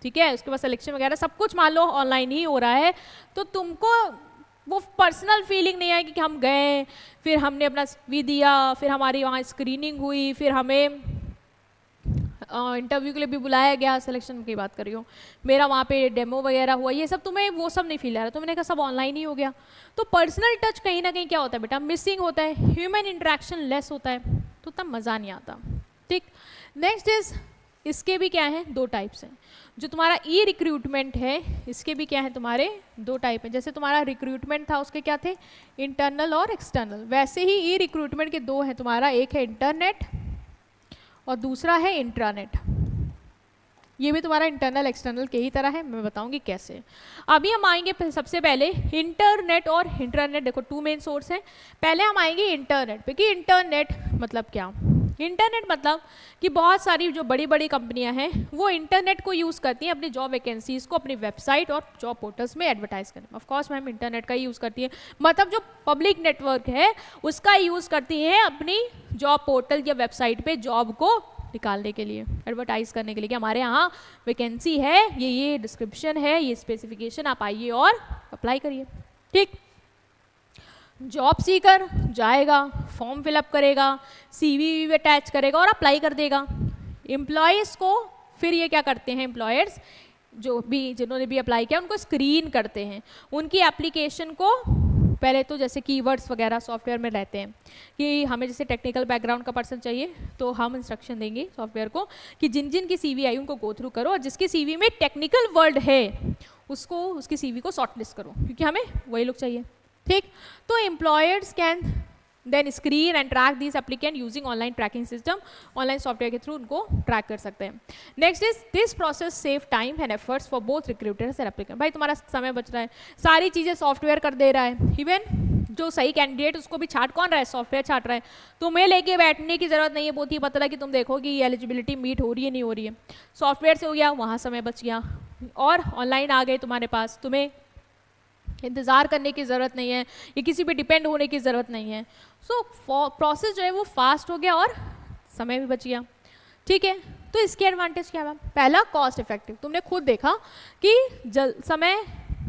ठीक है, उसके बाद सिलेक्शन वगैरह सब कुछ मान लो ऑनलाइन ही हो रहा है, तो तुमको वो पर्सनल फीलिंग नहीं आएगी कि हम गए, फिर हमने अपना CV दिया, फिर हमारी वहाँ स्क्रीनिंग हुई, फिर हमें इंटरव्यू के लिए भी बुलाया गया, सिलेक्शन की बात कर रही हूँ, मेरा वहाँ पे डेमो वगैरह हुआ, ये सब तुम्हें वो सब नहीं फील आ रहा, तो मैंने कहा सब ऑनलाइन ही हो गया। तो पर्सनल टच कहीं ना कहीं क्या होता है बेटा, मिसिंग होता है, ह्यूमन इंटरेक्शन लेस होता है, तो तब मज़ा नहीं आता। ठीक, नेक्स्ट इज, इसके भी क्या हैं, 2 टाइप्स हैं। जो तुम्हारा ई रिक्रूटमेंट है, इसके भी क्या है, तुम्हारे 2 टाइप हैं। जैसे तुम्हारा रिक्रूटमेंट था, उसके क्या थे, इंटरनल और एक्सटर्नल, वैसे ही ई रिक्रूटमेंट के 2 हैं तुम्हारा, एक है इंटरनेट और दूसरा है इंट्रानेट। ये भी तुम्हारा इंटरनल एक्सटर्नल के ही तरह है, मैं बताऊंगी कैसे। अभी हम आएंगे सबसे पहले इंटरनेट और इंट्रानेट। देखो 2 मेन सोर्स हैं। पहले हम आएंगे इंटरनेट पे कि इंटरनेट मतलब क्या। इंटरनेट मतलब कि बहुत सारी जो बड़ी बड़ी कंपनियां हैं वो इंटरनेट को यूज़ करती हैं अपनी जॉब वैकेंसीज को अपनी वेबसाइट और जॉब पोर्टल्स में एडवर्टाइज करने में। ऑफकोर्स मैम इंटरनेट का ही यूज़ करती है, मतलब जो पब्लिक नेटवर्क है उसका यूज़ करती हैं अपनी जॉब पोर्टल या वेबसाइट पे जॉब को निकालने के लिए, एडवर्टाइज करने के लिए कि हमारे यहाँ वैकेंसी है, ये डिस्क्रिप्शन है, ये स्पेसिफिकेशन, आप आइए और अप्लाई करिए। ठीक, जॉब सीकर जाएगा, फॉर्म फिलअप करेगा, CV अटैच करेगा और अप्लाई कर देगा। एम्प्लॉयज़ को फिर ये क्या करते हैं, एम्प्लॉयर्स जो भी जिन्होंने भी अप्लाई किया उनको स्क्रीन करते हैं, उनकी एप्लीकेशन को पहले तो जैसे कीवर्ड्स वगैरह सॉफ्टवेयर में रहते हैं कि हमें जैसे टेक्निकल बैकग्राउंड का पर्सन चाहिए तो हम इंस्ट्रक्शन देंगे सॉफ्टवेयर को कि जिन जिन की CV आई उनको गो थ्रू करो और जिसकी CV में टेक्निकल वर्ड है उसको उसकी CV को शॉर्टलिस्ट करो क्योंकि हमें वही लोग चाहिए। ठीक, तो employers can then screen and track this applicant using online tracking system, online software के थ्रू उनको ट्रैक कर सकते हैं। Next is this process save time and efforts for both recruiters and applicant. भाई तुम्हारा समय बच रहा है, सारी चीज़ें सॉफ्टवेयर कर दे रहा है, इवन जो सही कैंडिडेट उसको भी छाट कौन रहा है, सॉफ्टवेयर छाट रहा है, तुम्हें लेके बैठने की जरूरत नहीं है, बहुत ही पता है कि तुम देखो कि ये एलिजिबिलिटी मीट हो रही है नहीं हो रही है, सॉफ्टवेयर से हो गया, वहाँ समय बच गया और ऑनलाइन आ गए तुम्हारे पास, तुम्हें इंतज़ार करने की ज़रूरत नहीं है या किसी पे डिपेंड होने की ज़रूरत नहीं है। सो प्रोसेस जो है वो फास्ट हो गया और समय भी बच गया। ठीक है, तो इसके एडवांटेज क्या है? पहला कॉस्ट इफेक्टिव, तुमने खुद देखा कि समय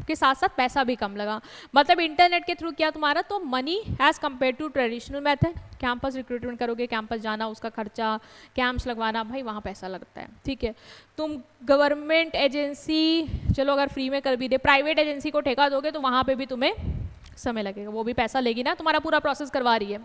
के साथ साथ पैसा भी कम लगा, मतलब इंटरनेट के थ्रू क्या तुम्हारा तो money as compare to traditional method, campus recruitment करोगे, कैंपस जाना, उसका खर्चा, कैंप्स लगवाना, भाई वहाँ पैसा लगता है। ठीक है, तुम गवर्नमेंट एजेंसी चलो अगर फ्री में कर भी दे, प्राइवेट एजेंसी को ठेका दोगे तो वहाँ पे भी तुम्हें समय लगेगा, वो भी पैसा लेगी ना, तुम्हारा पूरा प्रोसेस करवा रही है।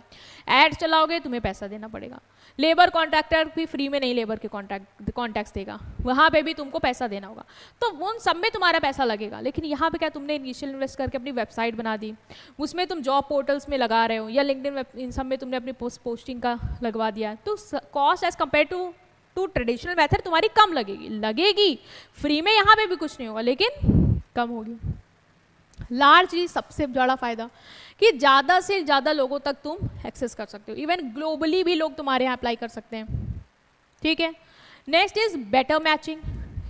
एड चलाओगे तुम्हें पैसा देना पड़ेगा, लेबर कॉन्ट्रैक्टर भी फ्री में नहीं लेबर के कॉन्ट्रैक्ट्स देगा, वहाँ पे भी तुमको पैसा देना होगा, तो उन सब में तुम्हारा पैसा लगेगा। लेकिन यहाँ पे क्या तुमने इनिशियल इन्वेस्ट करके अपनी वेबसाइट बना दी, उसमें तुम जॉब पोर्टल्स में लगा रहे हो या लिंक्डइन इन सब में तुमने अपनी पोस्टिंग का लगवा दिया, तो cost as compare to traditional method तुम्हारी कम लगेगी। फ्री में यहाँ पे भी कुछ नहीं होगा लेकिन कम होगी। लार्जली सबसे बड़ा फायदा कि ज़्यादा से ज़्यादा लोगों तक तुम एक्सेस कर सकते हो, इवन ग्लोबली भी लोग तुम्हारे यहाँ अप्लाई कर सकते हैं। ठीक है, next is better matching,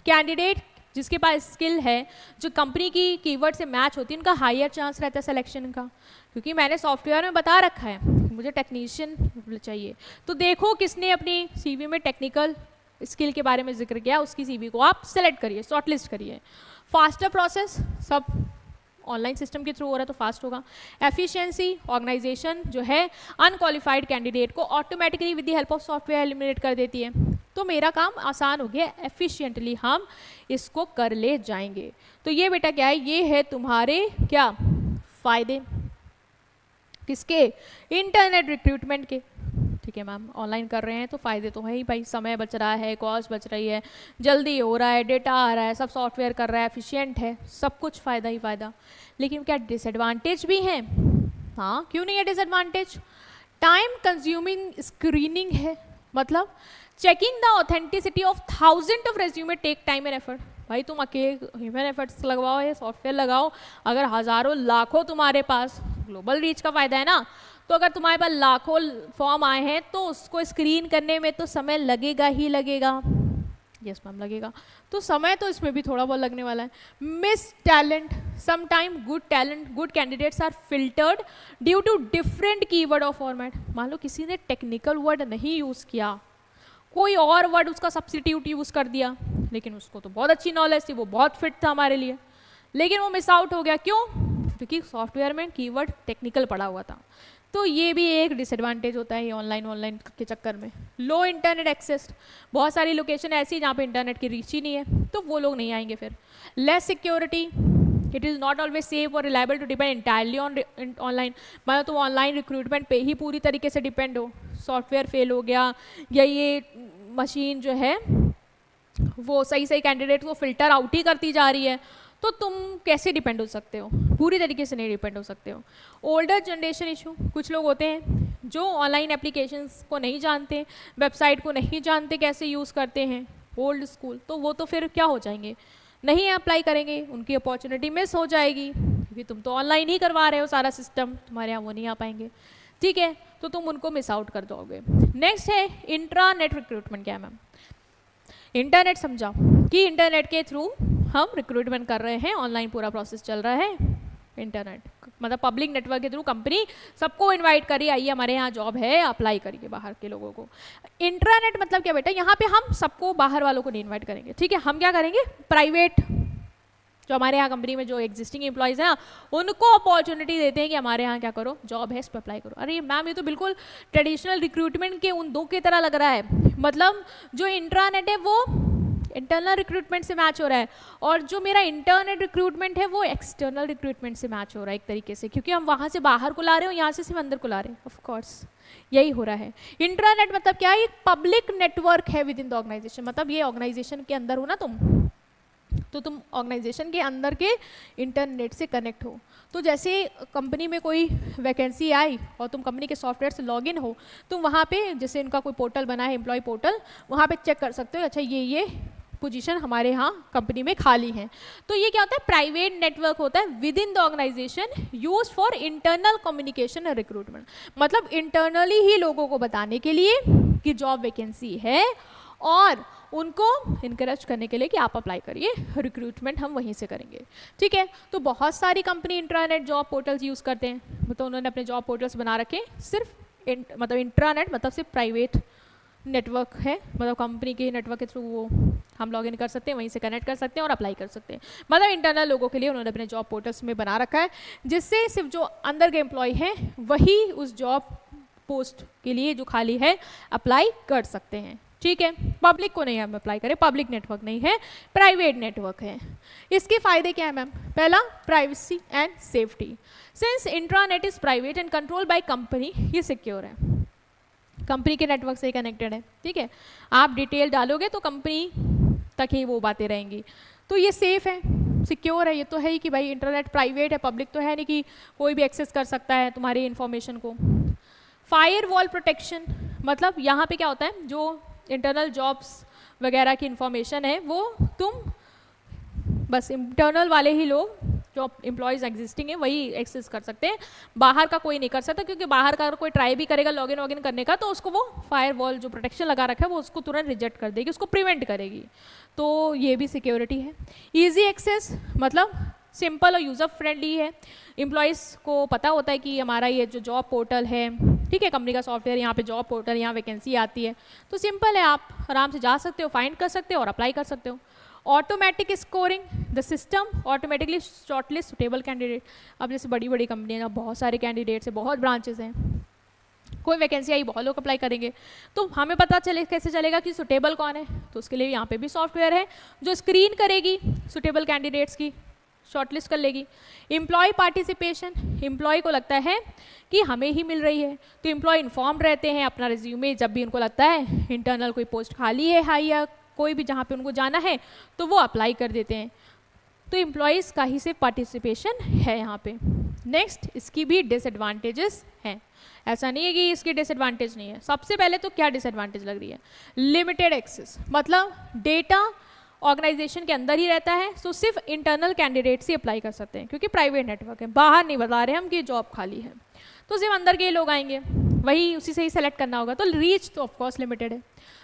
candidate जिसके पास स्किल है जो कंपनी की कीवर्ड से मैच होती है उनका हायर चांस रहता है सिलेक्शन का, क्योंकि मैंने सॉफ्टवेयर में बता रखा है मुझे टेक्नीशियन चाहिए, तो देखो किसने अपनी CV में टेक्निकल स्किल के बारे में जिक्र किया, उसकी CV को आप सेलेक्ट करिए, शॉर्टलिस्ट करिए। फास्टर प्रोसेस, सब ऑनलाइन सिस्टम के थ्रू हो रहा है तो फास्ट होगा। एफिशिएंसी, ऑर्गेनाइजेशन जो है अनक्वालिफाइड कैंडिडेट को automatically with the help of software eliminate कर देती है, तो मेरा काम आसान हो गया, एफिशिएंटली हम इसको कर ले जाएंगे। तो ये बेटा क्या है, ये है तुम्हारे क्या फायदे, किसके, इंटरनेट रिक्रूटमेंट के। ठीक है मैम, ऑनलाइन कर रहे हैं तो फ़ायदे तो है ही भाई, समय बच रहा है, कॉस्ट बच रही है, जल्दी हो रहा है, डेटा आ रहा है, सब सॉफ्टवेयर कर रहा है, एफिशिएंट है, सब कुछ फ़ायदा ही फ़ायदा। लेकिन क्या डिसएडवांटेज भी हैं? हाँ, क्यों नहीं है डिसएडवांटेज? टाइम कंज्यूमिंग स्क्रीनिंग है, मतलब checking the authenticity of thousand of resume take time and effort. भाई तुम अकेले ह्यूमन एफर्ट्स लगवाओ या सॉफ्टवेयर लगाओ, अगर हज़ारों लाखों तुम्हारे पास, ग्लोबल रीच का फ़ायदा है ना, तो अगर तुम्हारे पास लाखों फॉर्म आए हैं तो उसको स्क्रीन करने में तो समय लगेगा ही लगेगा। यस मैम लगेगा। तो समय तो इसमें भी थोड़ा बहुत लगने वाला है। Miss talent, some time good talent, good candidates are filtered due to different keyword और फॉर्मेट। मान लो किसी ने टेक्निकल वर्ड नहीं यूज़ किया, कोई और वर्ड उसका सब्स्टिट्यूट यूज़ कर दिया, लेकिन उसको तो बहुत अच्छी नॉलेज थी, वो बहुत फिट था हमारे लिए, लेकिन वो मिस आउट हो गया। क्यों? क्योंकि सॉफ्टवेयर में कीवर्ड टेक्निकल पड़ा हुआ था। तो ये भी एक डिसएडवांटेज होता है ये ऑनलाइन के चक्कर में। लो इंटरनेट एक्सेस, बहुत सारी लोकेशन ऐसी जहाँ पे इंटरनेट की रीच ही नहीं है, तो वो लोग नहीं आएंगे फिर। Less security, it is not always safe और reliable to depend entirely on online. मतलब तुम ऑनलाइन रिक्रूटमेंट पे ही पूरी तरीके से डिपेंड हो, सॉफ्टवेयर फेल हो गया या ये मशीन जो है वो सही सही कैंडिडेट को फिल्टर आउट ही करती जा रही है, तो तुम कैसे डिपेंड हो सकते हो? पूरी तरीके से नहीं डिपेंड हो सकते हो। ओल्डर जनरेशन इशू, कुछ लोग होते हैं जो ऑनलाइन एप्लीकेशंस को नहीं जानते, वेबसाइट को नहीं जानते कैसे यूज़ करते हैं, ओल्ड स्कूल, तो वो तो फिर क्या हो जाएंगे, नहीं अप्लाई करेंगे, उनकी अपॉर्चुनिटी मिस हो जाएगी, क्योंकि तुम तो ऑनलाइन ही करवा रहे हो सारा सिस्टम, तुम्हारे यहाँ वो नहीं आ पाएंगे। ठीक है, तो तुम उनको मिस आउट कर दोगे। नेक्स्ट है इंट्रानेट रिक्रूटमेंट। क्या है मैम? इंटरनेट समझा कि इंटरनेट के थ्रू हम रिक्रूटमेंट कर रहे हैं, ऑनलाइन पूरा प्रोसेस चल रहा है। इंटरनेट मतलब पब्लिक नेटवर्क के थ्रू कंपनी सबको इनवाइट करिए, आइए हमारे यहाँ जॉब है, अप्लाई करिए बाहर के लोगों को। इंट्रानेट मतलब क्या बेटा? यहाँ पे हम सबको, बाहर वालों को नहीं इन्वाइट करेंगे, ठीक है? हम क्या करेंगे, प्राइवेट जो हमारे यहाँ कंपनी में जो एग्जिस्टिंग एम्प्लॉयज़ हैं ना, उनको अपॉर्चुनिटी देते हैं कि हमारे यहाँ क्या करो, जॉब है, इस पर अप्लाई करो। अरे मैम ये तो बिल्कुल ट्रेडिशनल रिक्रूटमेंट के उन दो की तरह लग रहा है। मतलब जो इंट्रानेट है वो इंटरनल रिक्रूटमेंट से मैच हो रहा है, और जो मेरा इंटरनेट रिक्रूटमेंट है वो एक्सटर्नल रिक्रूटमेंट से मैच हो रहा है एक तरीके से, क्योंकि हम वहाँ से बाहर को ला रहे हो, यहाँ से सिर्फ अंदर को ला रहे हैं। ऑफ कोर्स यही हो रहा है। इंट्रानेट मतलब क्या है? एक पब्लिक नेटवर्क है विद इन द ऑर्गेनाइजेशन। मतलब ये ऑर्गेनाइजेशन के अंदर हो ना तुम, तो तुम ऑर्गेनाइजेशन के अंदर के इंटरनेट से कनेक्ट हो। तो जैसे कंपनी में कोई वैकेंसी आई और तुम कंपनी के सॉफ्टवेयर से लॉगिन हो, तुम वहाँ पे, जैसे इनका कोई पोर्टल बना है, एम्प्लॉय पोर्टल, वहाँ पे चेक कर सकते हो, अच्छा ये पोजीशन हमारे यहाँ कंपनी में खाली है। तो ये क्या होता है? प्राइवेट नेटवर्क होता है within the organisation, use for internal communication और रिक्रूटमेंट। मतलब इंटरनली ही लोगों को बताने के लिए कि जॉब वैकेंसी है, और उनको इनकरेज करने के लिए कि आप अप्लाई करिए, रिक्रूटमेंट हम वहीं से करेंगे। ठीक है, तो बहुत सारी company intranet job portals use करते हैं, मतलब उन्होंने अपने जॉब पोर्टल्स बना रखे, सिर्फ मतलब इंट्रानेट मतलब सिर्फ प्राइवेट नेटवर्क है, मतलब कंपनी के नेटवर्क के थ्रू वो हम लॉगिन कर सकते हैं, वहीं से कनेक्ट कर सकते हैं और अप्लाई कर सकते हैं। मतलब इंटरनल लोगों के लिए उन्होंने अपने जॉब पोर्टल्स में बना रखा है, जिससे सिर्फ जो अंदर के एम्प्लॉय हैं वही उस जॉब पोस्ट के लिए जो खाली है अप्लाई कर सकते हैं। ठीक है, पब्लिक को नहीं हम अप्लाई करें, पब्लिक नेटवर्क नहीं है, प्राइवेट नेटवर्क है। इसके फायदे क्या है मैम? पहला, privacy and safety. Since intranet is private and control by company, ये सिक्योर है, कंपनी के नेटवर्क से कनेक्टेड है। ठीक है, आप डिटेल डालोगे तो कंपनी तक ही वो बातें रहेंगी, तो ये सेफ है, सिक्योर है। ये तो है ही कि भाई इंटरनेट प्राइवेट है, पब्लिक तो है नहीं कि कोई भी एक्सेस कर सकता है तुम्हारी इन्फॉर्मेशन को। फायर वॉल प्रोटेक्शन, मतलब यहाँ पे क्या होता है, जो इंटरनल जॉब्स वगैरह की इंफॉर्मेशन है वो तुम बस इंटरनल वाले ही लोग, जो एम्प्लॉयज़ एग्जिस्टिंग है, वही एक्सेस कर सकते हैं, बाहर का कोई नहीं कर सकता, क्योंकि बाहर का अगर कोई ट्राई भी करेगा लॉगिन वॉगिन करने का, तो उसको वो फायर वॉल जो प्रोटेक्शन लगा रखा है वो उसको तुरंत रिजेक्ट कर देगी, उसको प्रिवेंट करेगी। तो ये भी सिक्योरिटी है। ईजी एक्सेस मतलब सिंपल और यूज़र फ्रेंडली है, एम्प्लॉयज़ को पता होता है कि हमारा ये जो जॉब पोर्टल है, ठीक है, कंपनी का सॉफ्टवेयर, यहाँ पे जॉब पोर्टल, यहाँ वैकेंसी आती है, तो सिंपल है, आप आराम से जा सकते हो, फाइंड कर सकते हो और अप्लाई कर सकते हो। Automatic scoring, the system automatically shortlist suitable candidate. अब जैसे बड़ी बड़ी कंपनियाँ, बहुत सारे कैंडिडेट्स हैं, बहुत ब्रांचेस हैं, कोई वैकेंसी आई, बहुत लोग अप्लाई करेंगे, तो हमें पता चले कैसे चलेगा कि सुटेबल कौन है? तो उसके लिए यहाँ पे भी सॉफ्टवेयर है जो स्क्रीन करेगी सुटेबल कैंडिडेट्स की, शॉर्टलिस्ट कर लेगी। एम्प्लॉय पार्टिसिपेशन, एम्प्लॉय को लगता है कि हमें ही मिल रही है, तो एम्प्लॉय इन्फॉर्म रहते हैं अपना रिज्यूमे, जब भी उनको लगता है इंटरनल कोई पोस्ट खाली है हाई, या कोई भी जहाँ पे उनको जाना है तो वो अप्लाई कर देते हैं। तो एम्प्लॉयज़ का ही से पार्टिसिपेशन है यहाँ पे। नेक्स्ट, इसकी भी डिसएडवांटेजेस हैं, ऐसा नहीं है कि इसकी डिसएडवांटेज नहीं है। सबसे पहले तो क्या डिसएडवांटेज लग रही है? लिमिटेड एक्सेस, मतलब डेटा ऑर्गेनाइजेशन के अंदर ही रहता है, तो सिर्फ इंटरनल कैंडिडेट्स ही अप्लाई कर सकते हैं, क्योंकि प्राइवेट नेटवर्क है, बाहर नहीं बता रहे हम कि जॉब खाली है, तो सिर्फ अंदर के लोग आएंगे, वही उसी से ही सेलेक्ट करना होगा, तो रीच तो ऑफकोर्स लिमिटेड है।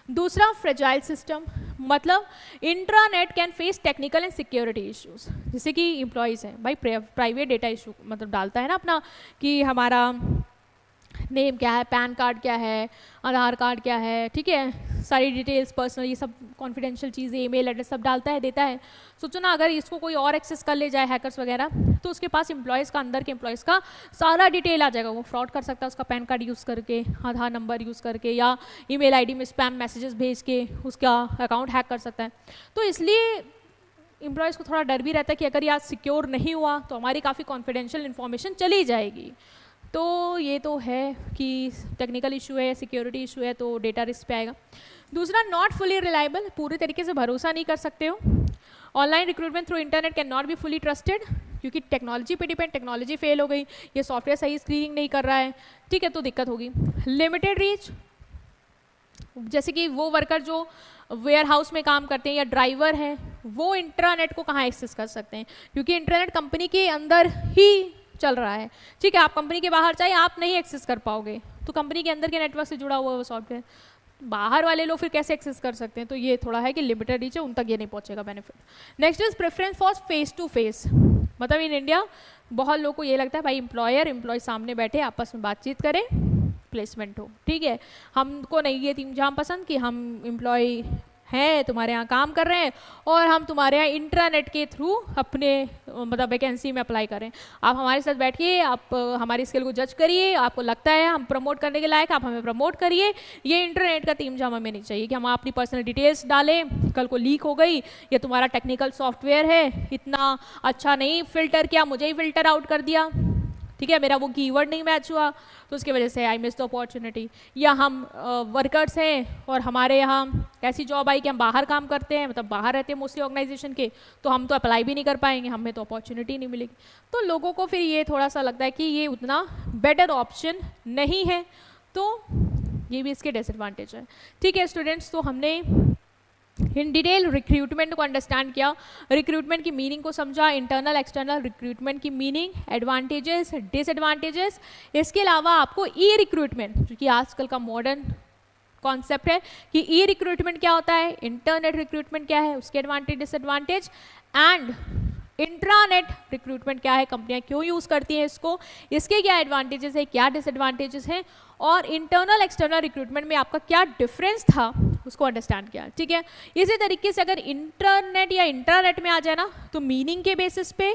दूसरा फ्रेजाइल सिस्टम, मतलब intranet can face technical and security issues. जैसे कि एम्प्लॉयज़ हैं भाई, प्राइवेट डेटा इशू मतलब डालता है ना अपना, कि हमारा नेम क्या है, पैन कार्ड क्या है, आधार कार्ड क्या है, ठीक है, सारी डिटेल्स पर्सनल, ये सब कॉन्फिडेंशियल चीज़ें, ईमेल एड्रेस सब डालता है, देता है। सोचो ना अगर इसको कोई और एक्सेस कर ले जाए, हैकर्स वगैरह, तो उसके पास एम्प्लॉयज़ का, अंदर के एम्प्लॉयज़ का सारा डिटेल आ जाएगा। वो फ्रॉड कर सकता है उसका पैन कार्ड यूज़ करके, आधार नंबर यूज़ करके, या ईमेल आईडी में स्पैम मैसेजेस भेज के उसका अकाउंट हैक कर सकता है। तो इसलिए एम्प्लॉयज़ को थोड़ा डर भी रहता है कि अगर ये आज सिक्योर नहीं हुआ तो हमारी काफ़ी कॉन्फिडेंशियल इन्फॉर्मेशन चली जाएगी। तो ये तो है कि टेक्निकल इशू है, सिक्योरिटी इशू है, तो डेटा रिस्क पे आएगा। दूसरा, नॉट फुली रिलायबल, पूरे तरीके से भरोसा नहीं कर सकते हो। Online recruitment through internet can not be fully trusted, क्योंकि टेक्नोलॉजी पे डिपेंड, टेक्नोलॉजी फेल हो गई, ये सॉफ्टवेयर सही स्क्रीनिंग नहीं कर रहा है, ठीक है, तो दिक्कत होगी। लिमिटेड रीच, जैसे कि वो वर्कर जो वेयर हाउस में काम करते हैं या ड्राइवर हैं, वो इंटरनेट को कहाँ एक्सेस कर सकते हैं, क्योंकि इंटरनेट कंपनी के अंदर ही चल रहा है, ठीक है, आप कंपनी के बाहर चाहिए आप नहीं एक्सेस कर पाओगे, तो कंपनी के अंदर के नेटवर्क से जुड़ा हुआ है वो सॉफ्टवेयर, बाहर वाले लोग फिर कैसे एक्सेस कर सकते हैं। तो ये थोड़ा है कि लिमिटेड रीच है, उन तक ये नहीं पहुंचेगा benefit. Next is preference for face to face, मतलब इन इंडिया बहुत लोगों को ये लगता है भाई एम्प्लॉयर एम्प्लॉय सामने बैठे आपस में बातचीत करें, प्लेसमेंट हो, ठीक है, हमको नहीं ये तीन जाम पसंद कि हम एम्प्लॉय हैं, तुम्हारे यहाँ काम कर रहे हैं और हम तुम्हारे यहाँ इंटरनेट के थ्रू अपने मतलब वैकेंसी में अप्लाई करें। आप हमारे साथ बैठिए, आप हमारी स्किल को जज करिए, आपको लगता है हम प्रमोट करने के लायक, आप हमें प्रमोट करिए। ये इंटरनेट का तीम जाम हमें नहीं चाहिए कि हम अपनी पर्सनल डिटेल्स डालें, कल को लीक हो गई, ये तुम्हारा टेक्निकल सॉफ्टवेयर है इतना अच्छा नहीं फिल्टर किया, मुझे ही फिल्टर आउट कर दिया, ठीक है, मेरा वो कीवर्ड नहीं मैच हुआ तो उसकी वजह से आई मिस द अपॉर्चुनिटी। या हम वर्कर्स हैं और हमारे यहाँ ऐसी जॉब आई कि हम बाहर काम करते हैं, मतलब बाहर रहते हैं मोस्टली ऑर्गेनाइजेशन के, तो हम तो अप्लाई भी नहीं कर पाएंगे, हमें तो अपॉर्चुनिटी नहीं मिलेगी। तो लोगों को फिर ये थोड़ा सा लगता है कि ये उतना बेटर ऑप्शन नहीं है, तो ये भी इसके डिसएडवांटेज है। ठीक है स्टूडेंट्स, तो हमने इन डिटेल रिक्रूटमेंट को अंडरस्टैंड किया, रिक्रूटमेंट की मीनिंग को समझा, इंटरनल एक्सटर्नल रिक्रूटमेंट की मीनिंग, एडवांटेजेस डिसएडवांटेजेस। इसके अलावा आपको ई रिक्रूटमेंट, जो कि आजकल का मॉडर्न कॉन्सेप्ट है कि ई रिक्रूटमेंट क्या होता है, इंटरनेट रिक्रूटमेंट क्या है, उसके advantage disadvantage, and intranet recruitment क्या है, कंपनियां क्यों यूज़ करती हैं इसको, इसके क्या एडवांटेजेस है, क्या डिसएडवांटेजेस हैं, और इंटरनल एक्सटर्नल रिक्रूटमेंट में आपका क्या डिफरेंस था उसको अंडरस्टैंड किया। ठीक है, इसी तरीके से अगर इंटरनेट या इंट्रानेट में आ जाए ना तो मीनिंग के बेसिस पे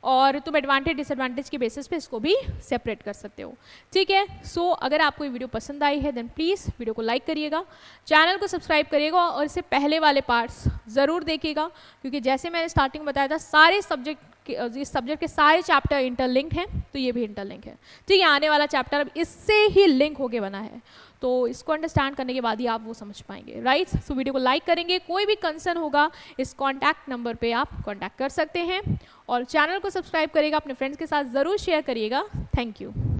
और तुम एडवांटेज डिसएडवांटेज के बेसिस पे इसको भी सेपरेट कर सकते हो। ठीक है, सो अगर आपको ये वीडियो पसंद आई है देन प्लीज़ वीडियो को लाइक करिएगा, चैनल को सब्सक्राइब करिएगा और इससे पहले वाले पार्ट्स ज़रूर देखिएगा, क्योंकि जैसे मैंने स्टार्टिंग में बताया था सारे इस सब्जेक्ट के सारे चैप्टर इंटरलिंक्ड हैं, तो ये भी इंटरलिंक है। ठीक है, आने वाला चैप्टर अब इससे ही लिंक होके बना है, तो इसको अंडरस्टैंड करने के बाद ही आप वो समझ पाएंगे। राइट, सो वीडियो को लाइक करेंगे, कोई भी कंसर्न होगा इस कॉन्टैक्ट नंबर पे आप कॉन्टैक्ट कर सकते हैं, और चैनल को सब्सक्राइब करिएगा, अपने फ्रेंड्स के साथ ज़रूर शेयर करिएगा। Thank you.